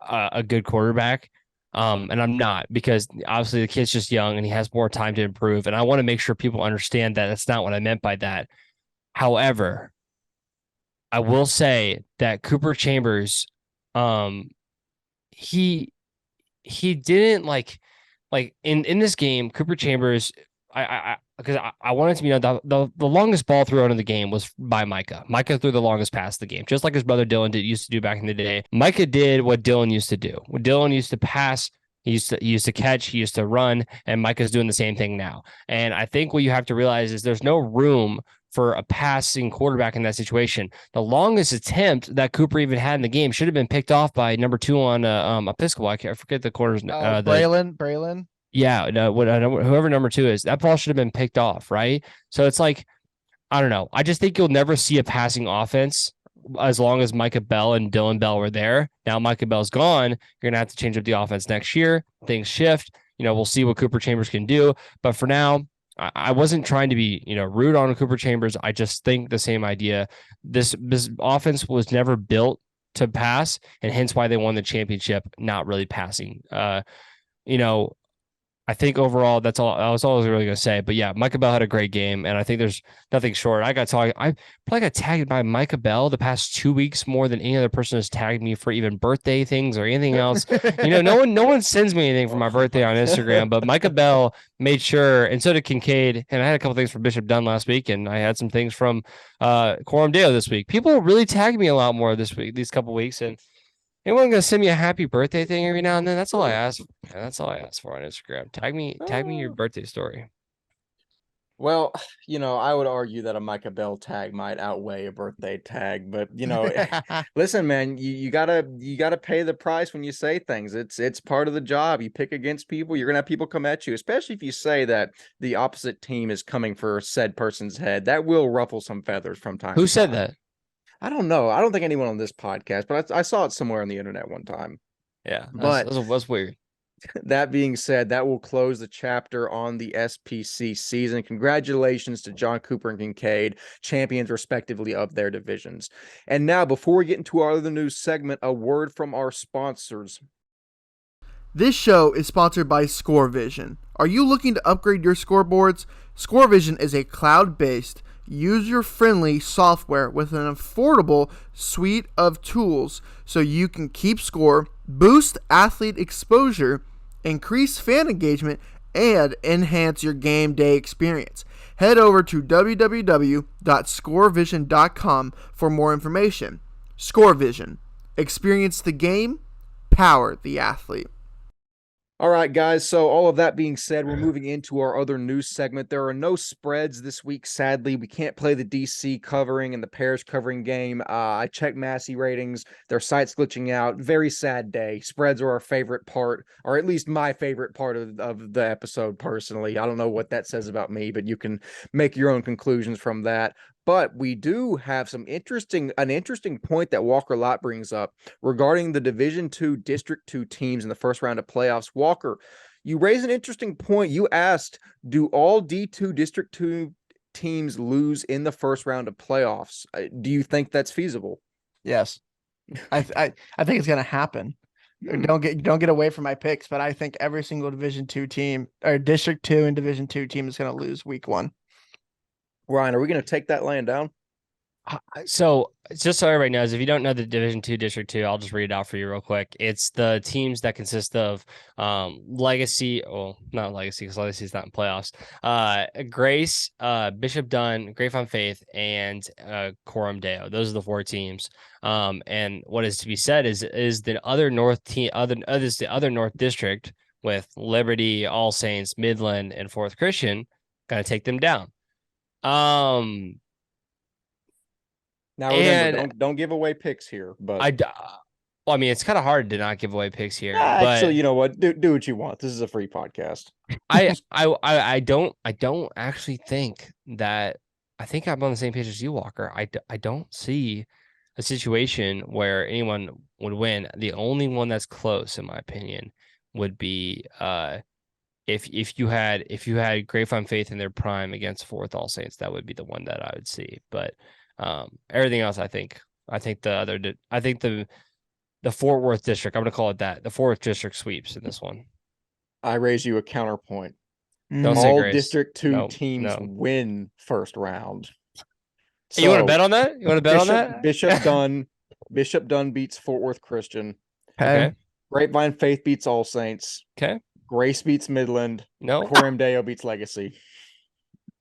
a good quarterback, and I'm not, because obviously the kid's just young and he has more time to improve, and I want to make sure people understand that that's not what I meant by that. However, I will say that Cooper Chambers, he didn't in this game, Cooper Chambers, because I wanted to be the longest ball throw in the game was by Micah. Micah threw the longest pass of the game, just like his brother Dylan used to do back in the day. Micah did what Dylan used to do. When Dylan used to pass, he used to catch, he used to run, and Micah's doing the same thing now. And I think what you have to realize is there's no room for a passing quarterback in that situation. The longest attempt that Cooper even had in the game should have been picked off by number 2 on Episcopal. I forget the quarter's Braylon. Yeah, no, whoever number 2 is, that ball should have been picked off, right? So it's like, I don't know. I just think you'll never see a passing offense as long as Micah Bell and Dylan Bell were there. Now Micah Bell's gone. You're going to have to change up the offense next year. Things shift. We'll see what Cooper Chambers can do. But for now, I wasn't trying to be, rude on Cooper Chambers. I just think the same idea. This offense was never built to pass, and hence why they won the championship, not really passing. I think overall, that's all I was really going to say. But yeah, Micah Bell had a great game, and I think there's nothing short. I probably got tagged by Micah Bell the past 2 weeks more than any other person has tagged me for even birthday things or anything else. No one sends me anything for my birthday on Instagram, but Micah Bell made sure, and so did Kincaid. And I had a couple things from Bishop Dunne last week, and I had some things from Quorum Deo this week. People really tagged me a lot more this week, these couple weeks, and anyone gonna send me a happy birthday thing every now and then? That's all I ask. That's all I ask for on Instagram. Tag me your birthday story. Well, I would argue that a Micah Bell tag might outweigh a birthday tag, but listen, man, you gotta pay the price when you say things. It's part of the job. You pick against people, you're gonna have people come at you, especially if you say that the opposite team is coming for said person's head. That will ruffle some feathers from time to time. Who said that? I don't know. I don't think anyone on this podcast, but I saw it somewhere on the internet one time. Yeah, but that's weird. That being said, that will close the chapter on the SPC season. Congratulations to John Cooper and Kincaid, champions respectively of their divisions. And now, before we get into our other news segment, a word from our sponsors. This show is sponsored by ScoreVision. Are you looking to upgrade your scoreboards? ScoreVision is a cloud-based, user-friendly software with an affordable suite of tools so you can keep score, boost athlete exposure, increase fan engagement, and enhance your game day experience. Head over to www.scorevision.com for more information. ScoreVision. Experience the game, power the athlete. All right, guys. So all of that being said, we're moving into our other news segment. There are no spreads this week, sadly. We can't play the DC covering and the Parish covering game. I checked Massey ratings. Their site's glitching out. Very sad day. Spreads are our favorite part, or at least my favorite part of the episode, personally. I don't know what that says about me, but you can make your own conclusions from that. But we do have an interesting point that Walker Lott brings up regarding the Division II District 2 teams in the first round of playoffs. Walker, you raise an interesting point. You asked, do all D2 District 2 teams lose in the first round of playoffs? Do you think that's feasible? Yes. I think it's going to happen. Don't get away from my picks, but I think every single Division 2 team or District 2 and Division 2 team is going to lose week 1. Ryan, are we going to take that laying down? So just so everybody knows, if you don't know the Division 2 District 2, I'll just read it out for you real quick. It's the teams that consist of Legacy, not Legacy because Legacy is not in playoffs. Grace, Bishop Dunne, Grapevine Faith, and Quorum Deo. Those are the 4 teams. And what is to be said is the other North team, is the other North District with Liberty, All Saints, Midland, and Fourth Christian, going to take them down. Now remember, don't give away picks here, but I mean, it's kind of hard to not give away picks here. But actually, you know what? Do what you want. This is a free podcast. I don't actually think that. I think I'm on the same page as you, Walker. I don't see a situation where anyone would win. The only one that's close, in my opinion, would be if you had Grapevine Faith in their prime against Fourth All Saints, that would be the one that I would see. But everything else, I think the Fort Worth district, I'm going to call it that, the Fort Worth district sweeps in this one. I raise you a counterpoint. Don't All say Grace. District 2 teams win first round. So, you want to bet on that? On that? Bishop Dunne beats Fort Worth Christian. Okay. Grapevine Faith beats All Saints. Okay. Grace beats Midland. No. Quorum Deo beats Legacy.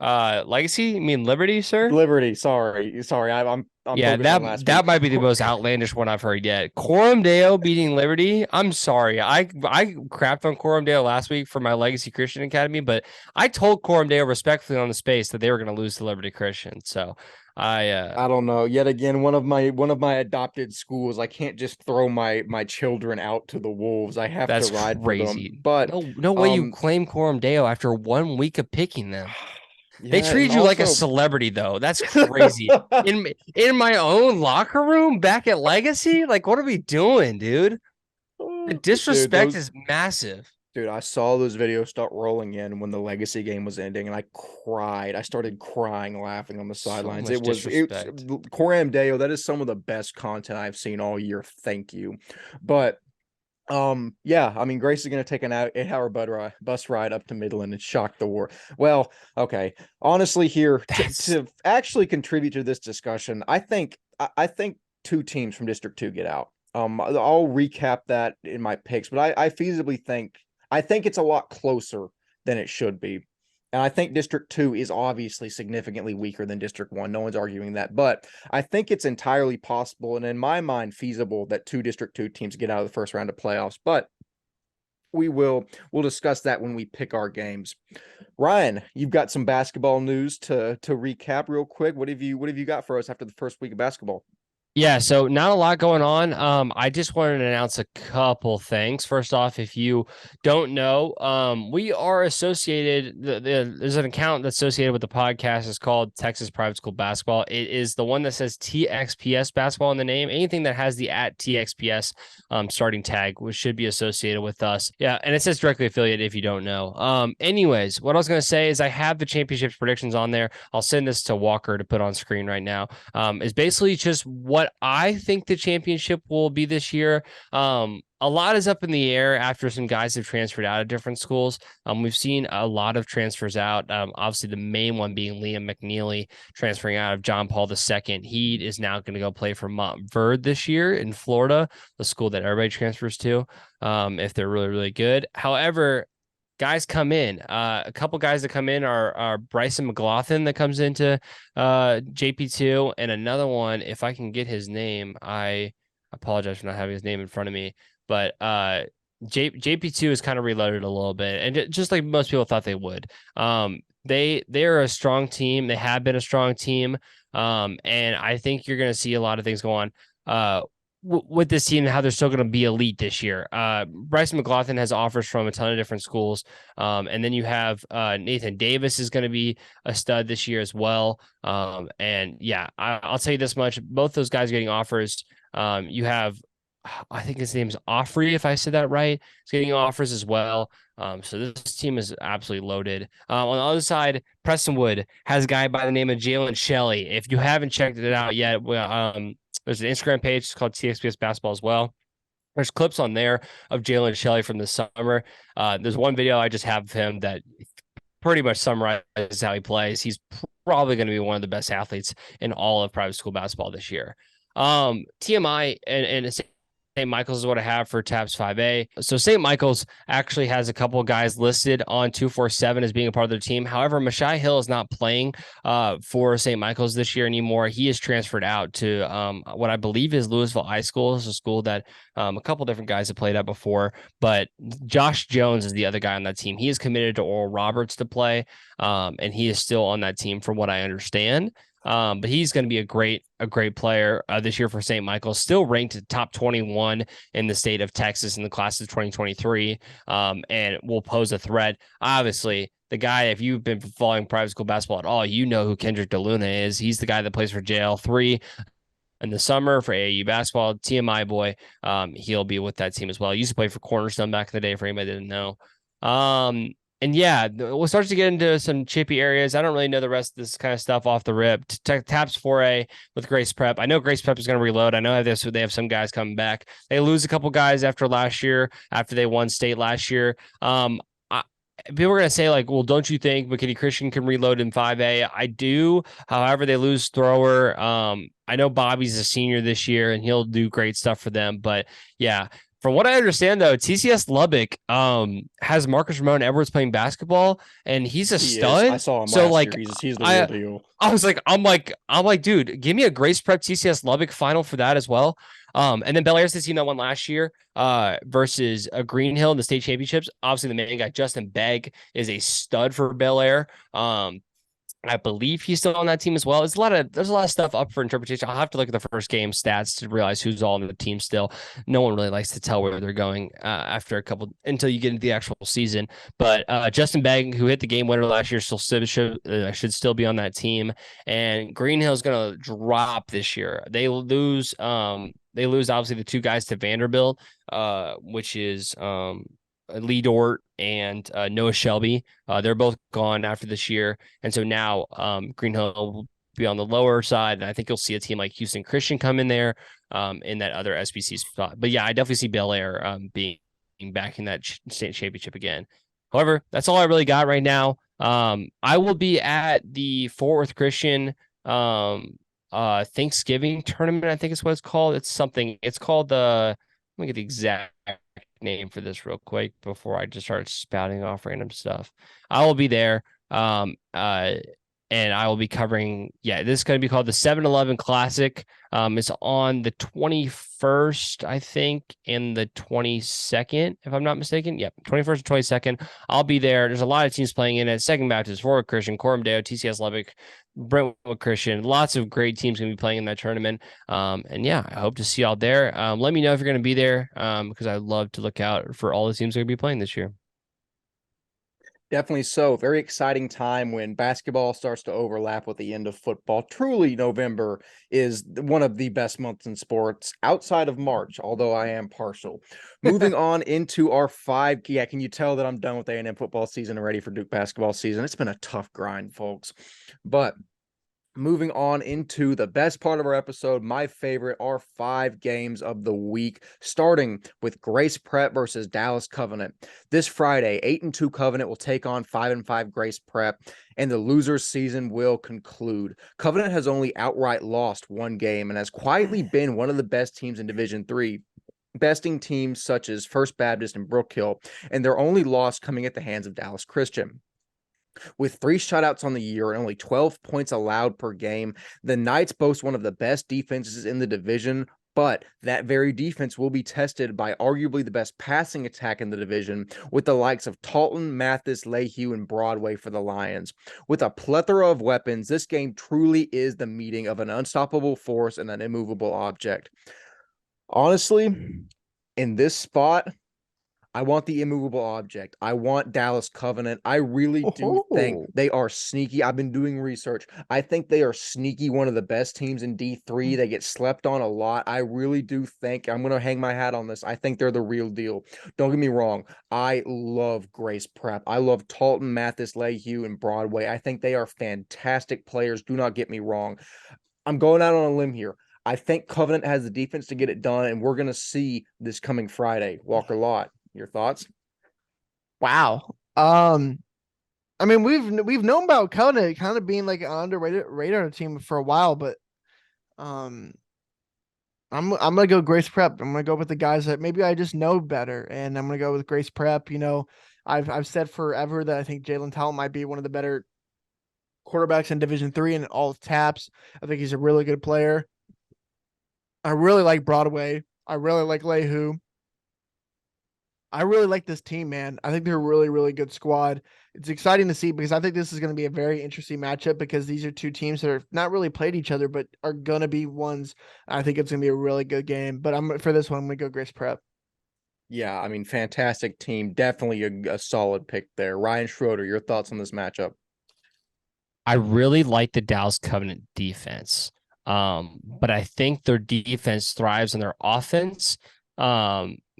Legacy? You mean Liberty, sir? Liberty. Sorry. I'm Yeah, focused on last that week. might be the most outlandish one I've heard yet. Coram Deo beating Liberty. I'm sorry. I crapped on Coram Deo last week for my Legacy Christian Academy, but I told Coram Deo respectfully on the space that they were going to lose to Liberty Christian. So I don't know. Yet again, one of my adopted schools. I can't just throw my children out to the wolves. I have that's to ride crazy. for them. But No way you claim Coram Deo after 1 week of picking them. They yeah, treated and you like a also- celebrity, though. That's crazy. In my own locker room back at Legacy, like, what are we doing, dude? The disrespect is massive. Dude, I saw those videos start rolling in when the Legacy game was ending, and I cried. I started crying, laughing on the So sidelines. much It was disrespect. Coram Deo. That is some of the best content I've seen all year. Thank you. But yeah, I mean, Grace is going to take an 8-hour bus ride up to Midland and shock the war. Well, okay. Honestly, here to actually contribute to this discussion, I think 2 teams from District 2 get out. I'll recap that in my picks, but I feasibly think it's a lot closer than it should be. And I think District 2 is obviously significantly weaker than District 1. No one's arguing that. But I think it's entirely possible, and in my mind, feasible that 2 District 2 teams get out of the first round of playoffs. But we'll discuss that when we pick our games. Ryan, you've got some basketball news to recap real quick. What have you got for us after the first week of basketball? Yeah, so not a lot going on. I just wanted to announce a couple things. First off, if you don't know, we are associated. There's an account that's associated with the podcast. It's called Texas Private School Basketball. It is the one that says TXPS Basketball in the name. Anything that has the @TXPS starting tag, which should be associated with us. Yeah, and it says directly affiliated if you don't know. Anyways, what I was going to say is I have the championships predictions on there. I'll send this to Walker to put on screen right now. Is basically just what I think the championship will be this year. A lot is up in the air after some guys have transferred out of different schools. We've seen a lot of transfers out. Obviously, the main one being Liam McNeely transferring out of John Paul II. He is now going to go play for Montverde this year in Florida, the school that everybody transfers to if they're really, really good. However, guys come in. A couple guys that come in are Bryson McLaughlin that comes into JP2, and another one, if I can get his name, I apologize for not having his name in front of me, but JP2 is kind of reloaded a little bit, and just like most people thought they would. They're a strong team. They have been a strong team, and I think you're going to see a lot of things go on with this team and how they're still going to be elite this year. Bryson McLaughlin has offers from a ton of different schools. And then you have Nathan Davis is going to be a stud this year as well. And yeah, I'll tell you this much. Both those guys getting offers. You have, I think his name's Offrey, if I said that right. He's getting offers as well. So this team is absolutely loaded. On the other side, Prestonwood has a guy by the name of Jalen Shelley. If you haven't checked it out yet, there's an Instagram page. It's called TXPS Basketball as well. There's clips on there of Jalen Shelley from the summer. There's one video I just have of him that pretty much summarizes how he plays. He's probably going to be one of the best athletes in all of private school basketball this year. TMI and St. Michael's is what I have for TAPS 5A. So St. Michael's actually has a couple of guys listed on 247 as being a part of their team. However, Mashai Hill is not playing for St. Michael's this year anymore. He is transferred out to what I believe is Louisville High School. It's a school that a couple different guys have played at before, but Josh Jones is the other guy on that team. He is committed to Oral Roberts to play, and he is still on that team from what I understand. But he's going to be a great player this year for St. Michael's, still ranked top 21 in the state of Texas in the class of 2023, and will pose a threat. Obviously, the guy, if you've been following private school basketball at all, you know who Kendrick DeLuna is. He's the guy that plays for JL3 in the summer for AAU basketball. TMI boy, he'll be with that team as well. He used to play for Cornerstone back in the day, for anybody that didn't know. And yeah, we'll start to get into some chippy areas. I don't really know the rest of this kind of stuff off the rip. TAPS 4A with Grace Prep. I know Grace Prep is going to reload. I know they have some guys coming back. They lose a couple guys after last year, after they won state last year. People are going to say, like, well, don't you think McKinney Christian can reload in 5A? I do. However, they lose thrower. I know Bobby's a senior this year, and he'll do great stuff for them. But yeah, From what I understand, though, TCS Lubbock has Marcus Ramon Edwards playing basketball, and he's a He is. I stud. saw him So last year. like, He's the real I deal. I was like, I'm like, dude, give me a Grace Prep TCS Lubbock final for that as well. And then Bel Air's the team that won last year versus Green Hill in the state championships. Obviously, the main guy Justin Begg is a stud for Bel Air. I believe he's still on that team as well. There's a lot of stuff up for interpretation. I'll have to look at the first game stats to realize who's all on the team still. No one really likes to tell where they're going after a couple until you get into the actual season. But Justin Begg, who hit the game winner last year, should still be on that team. And Green Hill's going to drop this year. They lose. They lose obviously the two guys to Vanderbilt, which is Lee Dort and Noah Shelby. They're both gone after this year. And so now Green Hill will be on the lower side. And I think you'll see a team like Houston Christian come in there in that other SBC spot. But yeah, I definitely see Bel Air being back in that state championship again. However, that's all I really got right now. I will be at the Fort Worth Christian Thanksgiving tournament. I think is what it's called. It's called let me get the exact name for this real quick before I just start spouting off random stuff. I will be there. And I will be covering, this is going to be called the 7-Eleven Classic. It's on the 21st, I think, and the 22nd, if I'm not mistaken. Yep, 21st and 22nd. I'll be there. There's a lot of teams playing in it. Second Baptist, Forward Christian, Coram Deo, TCS Lubbock, Brentwood Christian. Lots of great teams going to be playing in that tournament. And yeah, I hope to see y'all there. Let me know if you're going to be there because I'd love to look out for all the teams that are going to be playing this year. Definitely so. Very exciting time when basketball starts to overlap with the end of football. Truly, November is one of the best months in sports outside of March, although I am partial. Moving on into our five. Yeah, can you tell that I'm done with A&M football season and ready for Duke basketball season? It's been a tough grind, folks. But moving on into the best part of our episode, my favorite, our 5 games of the week, starting with Grace Prep versus Dallas Covenant. This Friday, 8-2 Covenant will take on 5-5 Grace Prep, and the loser's season will conclude. Covenant has only outright lost one game and has quietly been one of the best teams in Division III, besting teams such as First Baptist and Brook Hill, and their only loss coming at the hands of Dallas Christian. With 3 shutouts on the year and only 12 points allowed per game, the Knights boast one of the best defenses in the division, but that very defense will be tested by arguably the best passing attack in the division, with the likes of Talton, Mathis, Lehue, and Broadway for the Lions. With a plethora of weapons, this game truly is the meeting of an unstoppable force and an immovable object. Honestly, in this spot, I want the immovable object. I want Dallas Covenant. I really do think they are sneaky. I've been doing research. I think they are sneaky, one of the best teams in D3. They get slept on a lot. I really do think, I'm going to hang my hat on this. I think they're the real deal. Don't get me wrong. I love Grace Prep. I love Talton, Mathis, Lehue, and Broadway. I think they are fantastic players. Do not get me wrong. I'm going out on a limb here. I think Covenant has the defense to get it done, and we're going to see this coming Friday. Walker Lott. Your thoughts? Wow. I mean, we've known about Covenant kind of being like an underrated radar team for a while, but I'm gonna go Grace Prep. I'm gonna go with the guys that maybe I just know better, and I'm gonna go with Grace Prep. You know, I've said forever that I think Jalen Talent might be one of the better quarterbacks in Division III and all taps. I think he's a really good player. I really like Broadway. I really like Lehue. I really like this team, man. I think they're a really, really good squad. It's exciting to see because I think this is going to be a very interesting matchup because these are two teams that are not really played each other, but are going to be ones. I think it's going to be a really good game. But for this one, I'm going to go Grace Prep. Yeah, I mean, fantastic team. Definitely a solid pick there. Ryan Schroeder, your thoughts on this matchup? I really like the Dallas Covenant defense, but I think their defense thrives on their offense.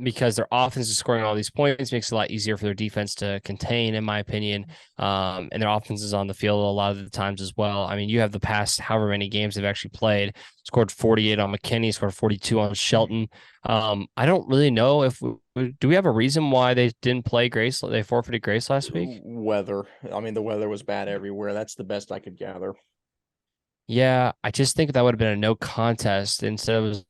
Because their offense is scoring all these points, makes it a lot easier for their defense to contain, in my opinion. And their offense is on the field a lot of the times as well. I mean, you have the past however many games they've actually played, scored 48 on McKinney, scored 42 on Shelton. I don't really know do we have a reason why they didn't play Grace? They forfeited Grace last week? Weather. I mean, the weather was bad everywhere. That's the best I could gather. Yeah, I just think that would have been a no contest instead of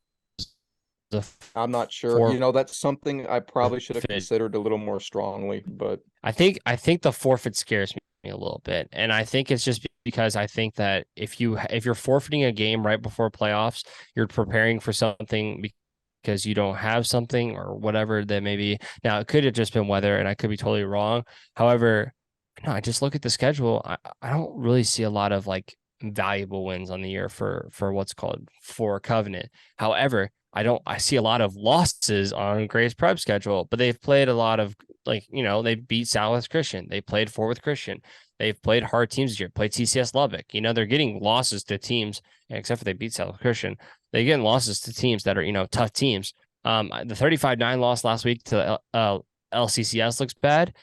a I'm not sure. That's something I probably should have forfeit. considered a little more strongly, but I think the forfeit scares me a little bit, and I think it's just because I think that if you're forfeiting a game right before playoffs, you're preparing for something because you don't have something or whatever that may be. Now it could have just been weather, and I could be totally wrong. However, no, I just look at the schedule. I don't really see a lot of like valuable wins on the year for what's called for Covenant. However, I see a lot of losses on Gray's prep schedule, but they've played a lot of they beat Southwest Christian. They played Fort Worth Christian. They've played hard teams this year, played TCS Lubbock. They're getting losses to teams, except for they beat Southwest Christian. They're getting losses to teams that are, tough teams. The 35-9 loss last week to LCCS looks bad.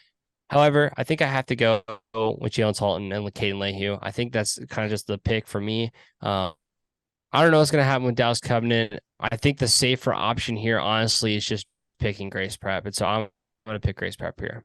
However, I think I have to go with Jalen Talton and Caden Lehue. I think that's kind of just the pick for me. I don't know what's going to happen with Dallas Covenant. I think the safer option here, honestly, is just picking Grace Prep. And so I'm going to pick Grace Prep here.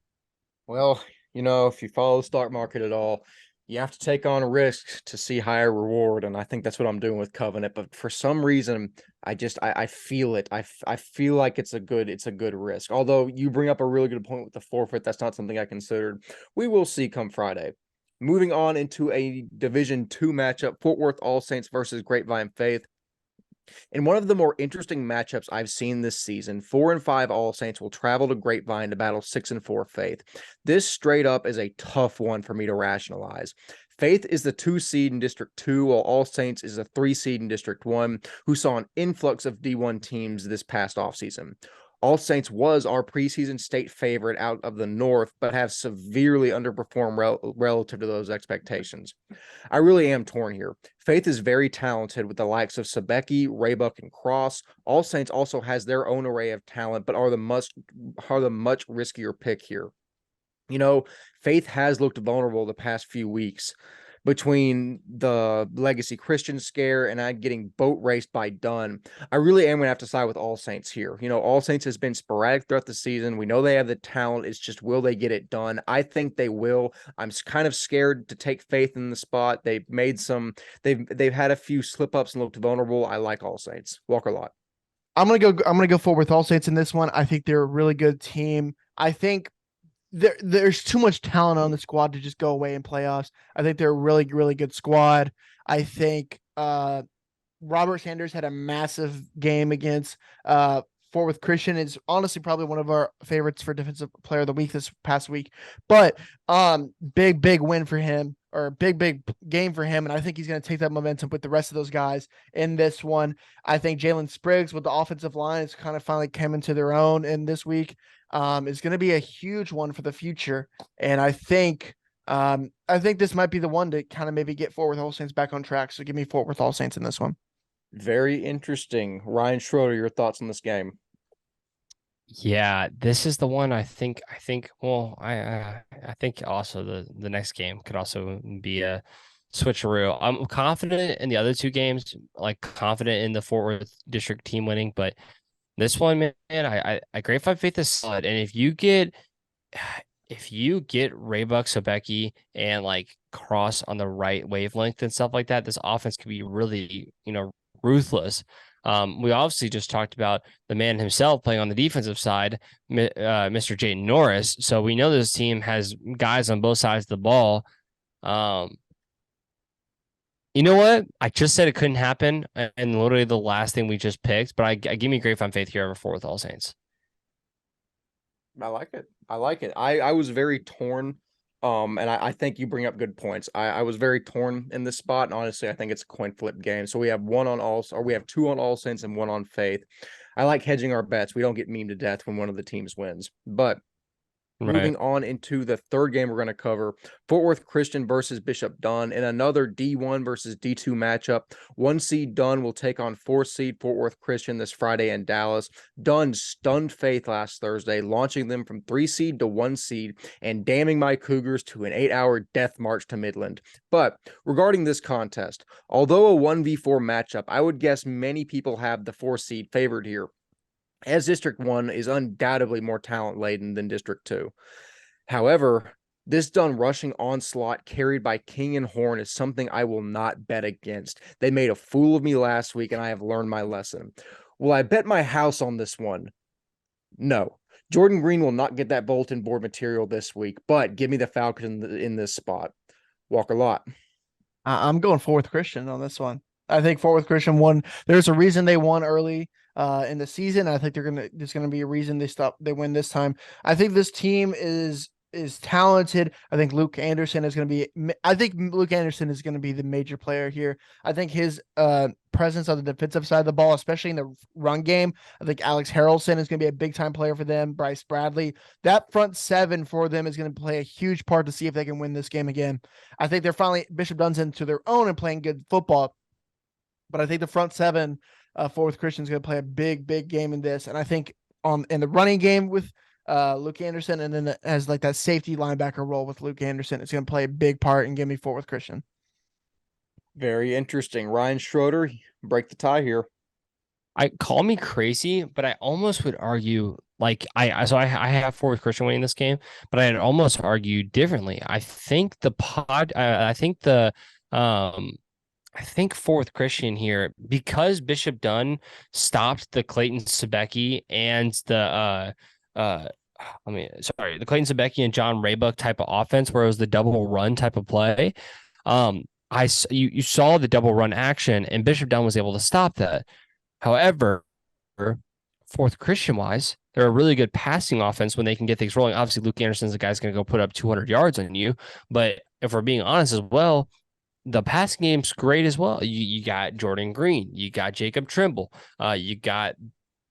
Well, if you follow the stock market at all, you have to take on a risk to see higher reward. And I think that's what I'm doing with Covenant. But for some reason, I feel it. I feel like it's a good risk. Although you bring up a really good point with the forfeit, that's not something I considered. We will see come Friday. Moving on into a Division II matchup, Fort Worth All Saints versus Grapevine Faith. In one of the more interesting matchups I've seen this season, 4 and 5 All Saints will travel to Grapevine to battle 6 and 4 Faith. This straight up is a tough one for me to rationalize. Faith is the 2 seed in District 2, while All Saints is a 3 seed in District 1, who saw an influx of D1 teams this past offseason. All Saints was our preseason state favorite out of the North, but have severely underperformed relative to those expectations. I really am torn here. Faith is very talented with the likes of Sebeki, Raybuck, and Cross. All Saints also has their own array of talent, but are the much riskier pick here. Faith has looked vulnerable the past few weeks between the Legacy Christian scare and I getting boat raced by Dunne. I really am going to have to side with All Saints here. All Saints has been sporadic throughout the season. We know they have the talent. It's just, will they get it done? I think they will. I'm kind of scared to take Faith in the spot. They've had a few slip ups and looked vulnerable. I like All Saints. Walker Lott. I'm gonna go forward with All Saints in this one. I think they're a really good team. I think there's too much talent on the squad to just go away in playoffs. I think they're a really, really good squad. I think Robert Sanders had a massive game against Fort Worth Christian. It's honestly probably one of our favorites for defensive player of the week this past week. But big win for him, or big game for him. And I think he's going to take that momentum with the rest of those guys in this one. I think Jalen Spriggs with the offensive line has kind of finally came into their own in this week. Is going to be a huge one for the future. And I think this might be the one to kind of maybe get Fort Worth All Saints back on track. So give me Fort Worth All Saints in this one. Very interesting. Ryan Schroeder, your thoughts on this game? Yeah, this is the one I think well, I think also the next game could also be a switcheroo. I'm confident in the other two games, like confident in the Fort Worth district team winning, but this one, man, I Grapevine Faith is solid. And if you get Raybuck, Sebeki, and like Cross on the right wavelength and stuff like that, this offense could be really, ruthless. We obviously just talked about the man himself playing on the defensive side, Mr. Jayden Norris. So we know this team has guys on both sides of the ball. You know what? I just said it couldn't happen, and literally the last thing we just picked. But I give me Grapevine Faith here over Fort Worth All Saints. I like it. I was very torn. And I think you bring up good points. I was very torn in this spot, and honestly, I think it's a coin flip game. So we have two on All Saints and one on Faith. I like hedging our bets. We don't get memed to death when one of the teams wins. But moving on into the third game we're going to cover, Fort Worth Christian versus Bishop Dunne in another D1 versus D2 matchup. 1 seed Dunne will take on 4 seed Fort Worth Christian this Friday in Dallas. Dunne stunned Faith last Thursday, launching them from 3 seed to 1 seed and damning my Cougars to an 8-hour death march to Midland. But regarding this contest, although a 1v4 matchup, I would guess many people have the 4 seed favored here, as District 1 is undoubtedly more talent-laden than District 2. However, this Dunne rushing onslaught carried by King and Horn is something I will not bet against. They made a fool of me last week, and I have learned my lesson. Will I bet my house on this one? No. Jordan Green will not get that bulletin board material this week, but give me the Falcons in this spot. Walker Lott. I'm going Fort Worth Christian on this one. I think Fort Worth Christian won. There's a reason they won early in the season. I think there's gonna be a reason they win this time. I think this team is talented. I think Luke Anderson is going to be the major player here. I think his presence on the defensive side of the ball, especially in the run game, I think Alex Harrelson is going to be a big time player for them. Bryce Bradley, that front seven for them is going to play a huge part to see if they can win this game again. I think they're finally Bishop Dunne's into their own and playing good football, but I think the front seven Fort Worth Christian is going to play a big game in this. And I think in the running game with Luke Anderson, and then as like that safety linebacker role with Luke Anderson, it's going to play a big part and give me Fort Worth Christian. Very interesting. Ryan Schroeder, break the tie here. I call me crazy, but I almost would argue like I have Fort Worth Christian winning this game, but I'd almost argue differently. I think I think Fort Worth Christian here, because Bishop Dunne stopped the Clayton Sebecki and the Clayton Sebecki and John Raybuck type of offense, where it was the double run type of play. You saw the double run action, and Bishop Dunne was able to stop that. However, Fourth Christian wise, they're a really good passing offense when they can get things rolling. Obviously, Luke Anderson's the guy's going to go put up 200 yards on you. But if we're being honest as well, the passing game's great as well. You got Jordan Green, you got Jacob Trimble, you got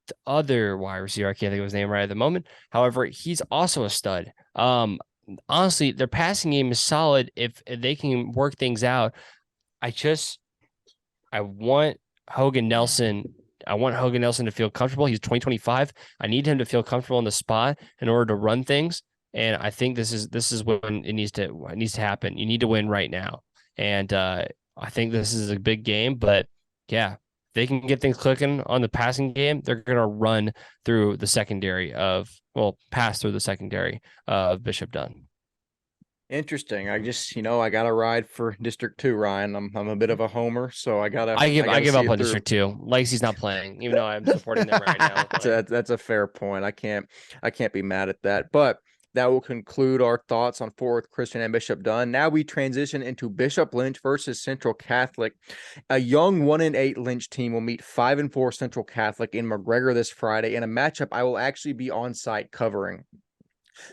the other wide receiver. I can't think of his name right at the moment. However, he's also a stud. Honestly, their passing game is solid if they can work things out. I want Hogan Nelson. I want Hogan Nelson to feel comfortable. He's 2025. I need him to feel comfortable in the spot in order to run things. And I think this is when it needs to happen. You need to win right now. And I think this is a big game. But yeah, they can get things clicking on the passing game. They're going to run through the secondary pass through the secondary of Bishop Dunne. Interesting. I got to ride for District 2, Ryan. I'm a bit of a homer, so I give up on District 2. Legacy's not playing, even though I'm supporting them right now. That's a fair point. I can't be mad at that. But that will conclude our thoughts on Fort Worth Christian and Bishop Dunne. Now we transition into Bishop Lynch versus Central Catholic. A young 1-8 Lynch team will meet 5-4 Central Catholic in McGregor this Friday in a matchup I will actually be on site covering.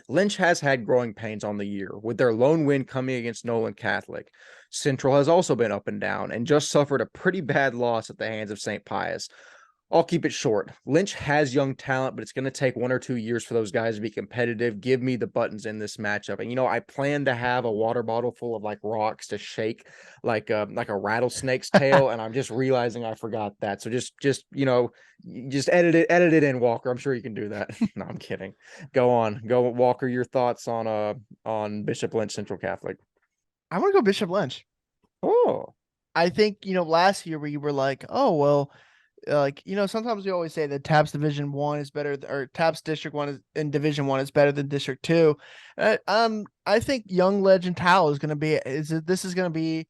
Lynch has had growing pains on the year, with their lone win coming against Nolan Catholic. Central has also been up and down and just suffered a pretty bad loss at the hands of St. Pius. I'll keep it short. Lynch has young talent, but it's going to take 1 or 2 years for those guys to be competitive. Give me the buttons in this matchup. And, I plan to have a water bottle full of rocks to shake like a rattlesnake's tail. And I'm just realizing I forgot that. So just edit it in, Walker. I'm sure you can do that. No, I'm kidding. Go Walker. Your thoughts on Bishop Lynch Central Catholic? I want to go Bishop Lynch. Oh, I think, last year we were like, oh, well, sometimes we always say that TAPS Division 1 is better, or TAPS District 1 in Division 1 is better than District 2. I think young legend Tal is going to be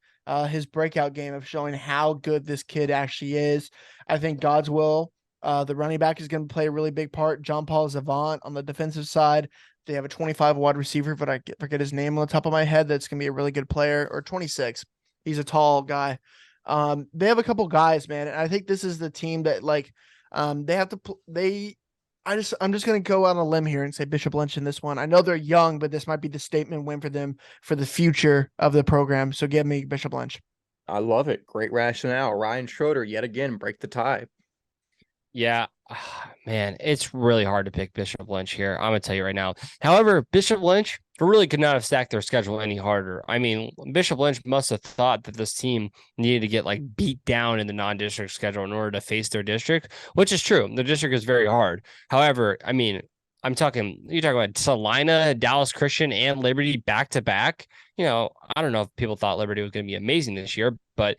his breakout game of showing how good this kid actually is. I think God's will, the running back, is going to play a really big part. John Paul Zavant on the defensive side. They have a 25 wide receiver, but I forget his name on the top of my head. That's going to be a really good player, or 26. He's a tall guy. They have a couple guys, man, and I think this is the team that they have to. I'm just gonna go out on a limb here and say Bishop Lynch in this one. I know they're young, but this might be the statement win for them for the future of the program. So give me Bishop Lynch. I love it. Great rationale. Ryan Schroeder, yet again, break the tie. Yeah, man, it's really hard to pick Bishop Lynch here. I'm going to tell you right now. However, Bishop Lynch really could not have stacked their schedule any harder. I mean, Bishop Lynch must have thought that this team needed to get beat down in the non-district schedule in order to face their district, which is true. The district is very hard. However, I mean, you're talking about Salina, Dallas Christian, and Liberty back to back. I don't know if people thought Liberty was going to be amazing this year, but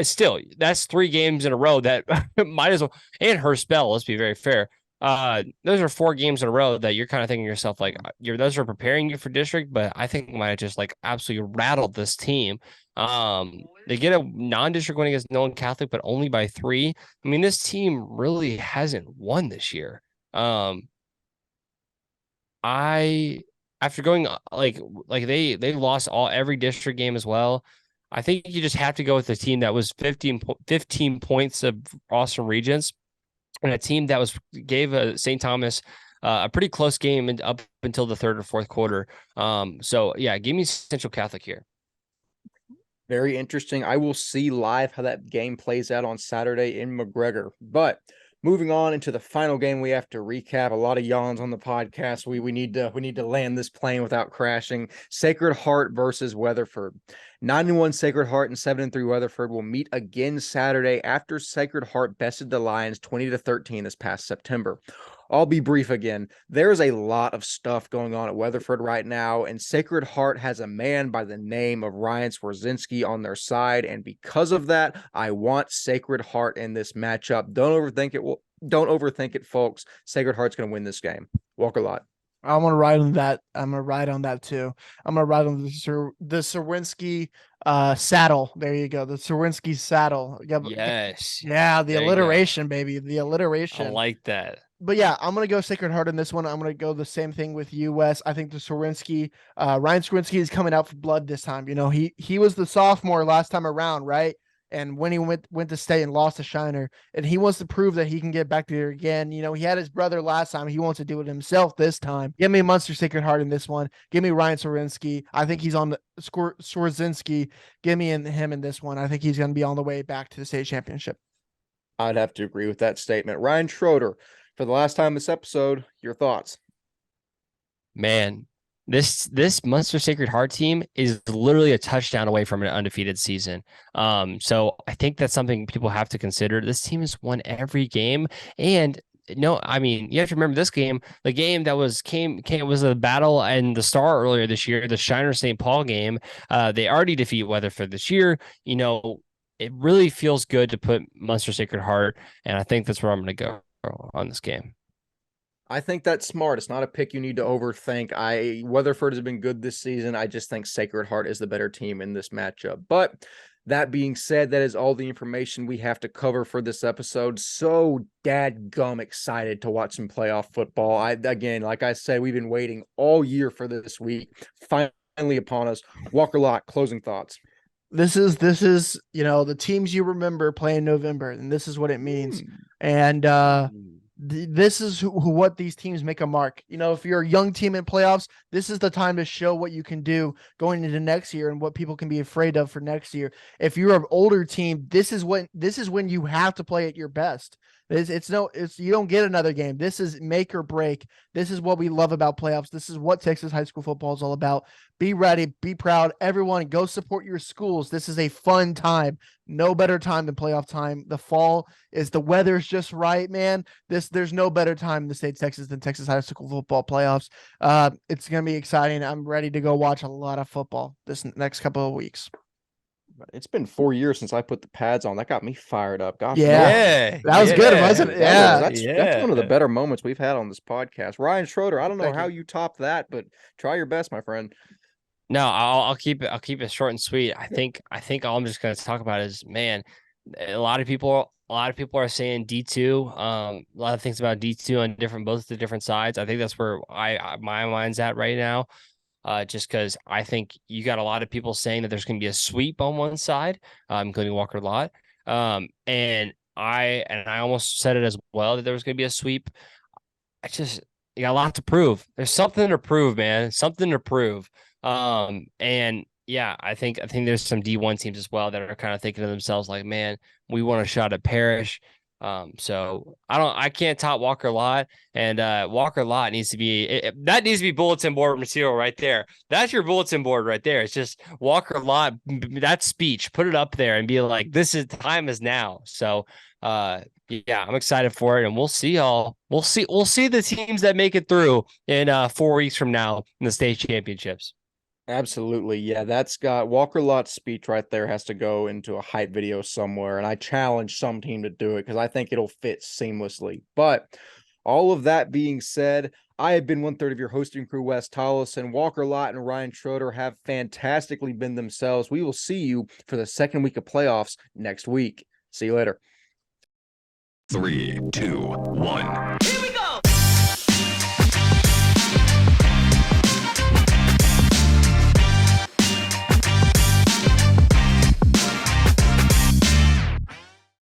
still, that's 3 games in a row that might as well. And Hearst Bell, let's be very fair. Those are 4 games in a row that you're kind of thinking to yourself, those are preparing you for district, but I think might have just absolutely rattled this team. They get a non-district win against Nolan Catholic, but only by 3. I mean, this team really hasn't won this year. I after going like they lost every district game as well. I think you just have to go with the team that was 15 points of Austin Regents and a team that gave St. Thomas a pretty close game up until the third or fourth quarter. So yeah, give me Central Catholic here. Very interesting. I will see live how that game plays out on Saturday in McGregor. But moving on into the final game, we have to recap. A lot of yawns on the podcast. We need to land this plane without crashing. Sacred Heart versus Weatherford. 9-1 Sacred Heart and 7-3 Weatherford will meet again Saturday after Sacred Heart bested the Lions 20-13 this past September. I'll be brief again. There's a lot of stuff going on at Weatherford right now, and Sacred Heart has a man by the name of Ryan Schroeder on their side, and because of that, I want Sacred Heart in this matchup. Don't overthink it, folks. Sacred Heart's going to win this game. Walker Lott. I'm gonna ride on that. I'm gonna ride on that too. I'm gonna ride on the Serwinski saddle. There you go. The Serwinski saddle. Yes. Yeah, the alliteration, baby. The alliteration. I like that. But yeah, I'm gonna go Sacred Heart in this one. I'm gonna go the same thing with you, Wes. I think the Serwinski, Ryan Schroeder is coming out for blood this time. You know, he was the sophomore last time around, right? And when he went to state and lost to Shiner, and he wants to prove that he can get back there again. You know, he had his brother last time. He wants to do it himself this time. Give me Munster Sacred Heart in this one. Give me Ryan Serwinski. I think he's on the Skorzinski. Give me him in this one. I think he's going to be on the way back to the state championship. I'd have to agree with that statement. Ryan Schroeder, for the last time this episode, your thoughts? Man, this Munster Sacred Heart team is literally a touchdown away from an undefeated season. So I think that's something people have to consider. This team has won every game, and no, I mean, you have to remember this game. The game that was a battle and the Star earlier this year, the Shiner St. Paul game. They already defeat Weatherford this year. You know, it really feels good to put Munster Sacred Heart, and I think that's where I'm going to go on this game. I think that's smart. It's not a pick you need to overthink. Weatherford has been good this season. I just think Sacred Heart is the better team in this matchup. But that being said, that is all the information we have to cover for this episode. So dadgum excited to watch some playoff football. Again, like I said, we've been waiting all year for this week. Finally upon us. Walker Lott, closing thoughts. This is, you know, the teams you remember play in November, and this is what it means. And this is what these teams make a mark. You know, if you're a young team in playoffs, this is the time to show what you can do going into next year and what people can be afraid of for next year. If you're an older team, this is when you have to play at your best. You don't get another game. This is make or break. This is what we love about playoffs. This is what Texas high school football is all about. Be ready, be proud. Everyone go support your schools. This is a fun time. No better time than playoff time. The fall is the weather's just right, man. There's no better time in the state of Texas than Texas high school football playoffs. It's going to be exciting. I'm ready to go watch a lot of football this next couple of weeks. It's been 4 years since I put the pads on. That got me fired up. Gosh, that was good, wasn't it? That's one of the better moments we've had on this podcast. Ryan Schroeder, I don't know how you top that, but try your best, my friend. No, I'll keep it short and sweet. I think all I'm just going to talk about is, man, a lot of people are saying D2. A lot of things about D2 on both the different sides. I think that's where my mind's at right now. Just because I think you got a lot of people saying that there's going to be a sweep on one side, including Walker Lott. And I almost said it as well that there was going to be a sweep. You got a lot to prove. There's something to prove, man. Something to prove. And yeah, I think there's some D1 teams as well that are kind of thinking to themselves like, man, we want a shot at Parrish. So I can't top Walker Lott, and Walker Lott needs to be bulletin board material right there. That's your bulletin board right there. It's just Walker Lott, that speech, put it up there and be like, time is now. So yeah, I'm excited for it, and we'll see the teams that make it through in 4 weeks from now in the state championships. Absolutely. Yeah, that's got Walker Lott's speech right there has to go into a hype video somewhere. And I challenge some team to do it because I think it'll fit seamlessly. But All of that being said, I have been 1/3 of your hosting crew, Wes Tolleson. Walker Lott and Ryan Schroeder have fantastically been themselves. We will see you for the second week of playoffs next week. See you later. 3, 2, 1.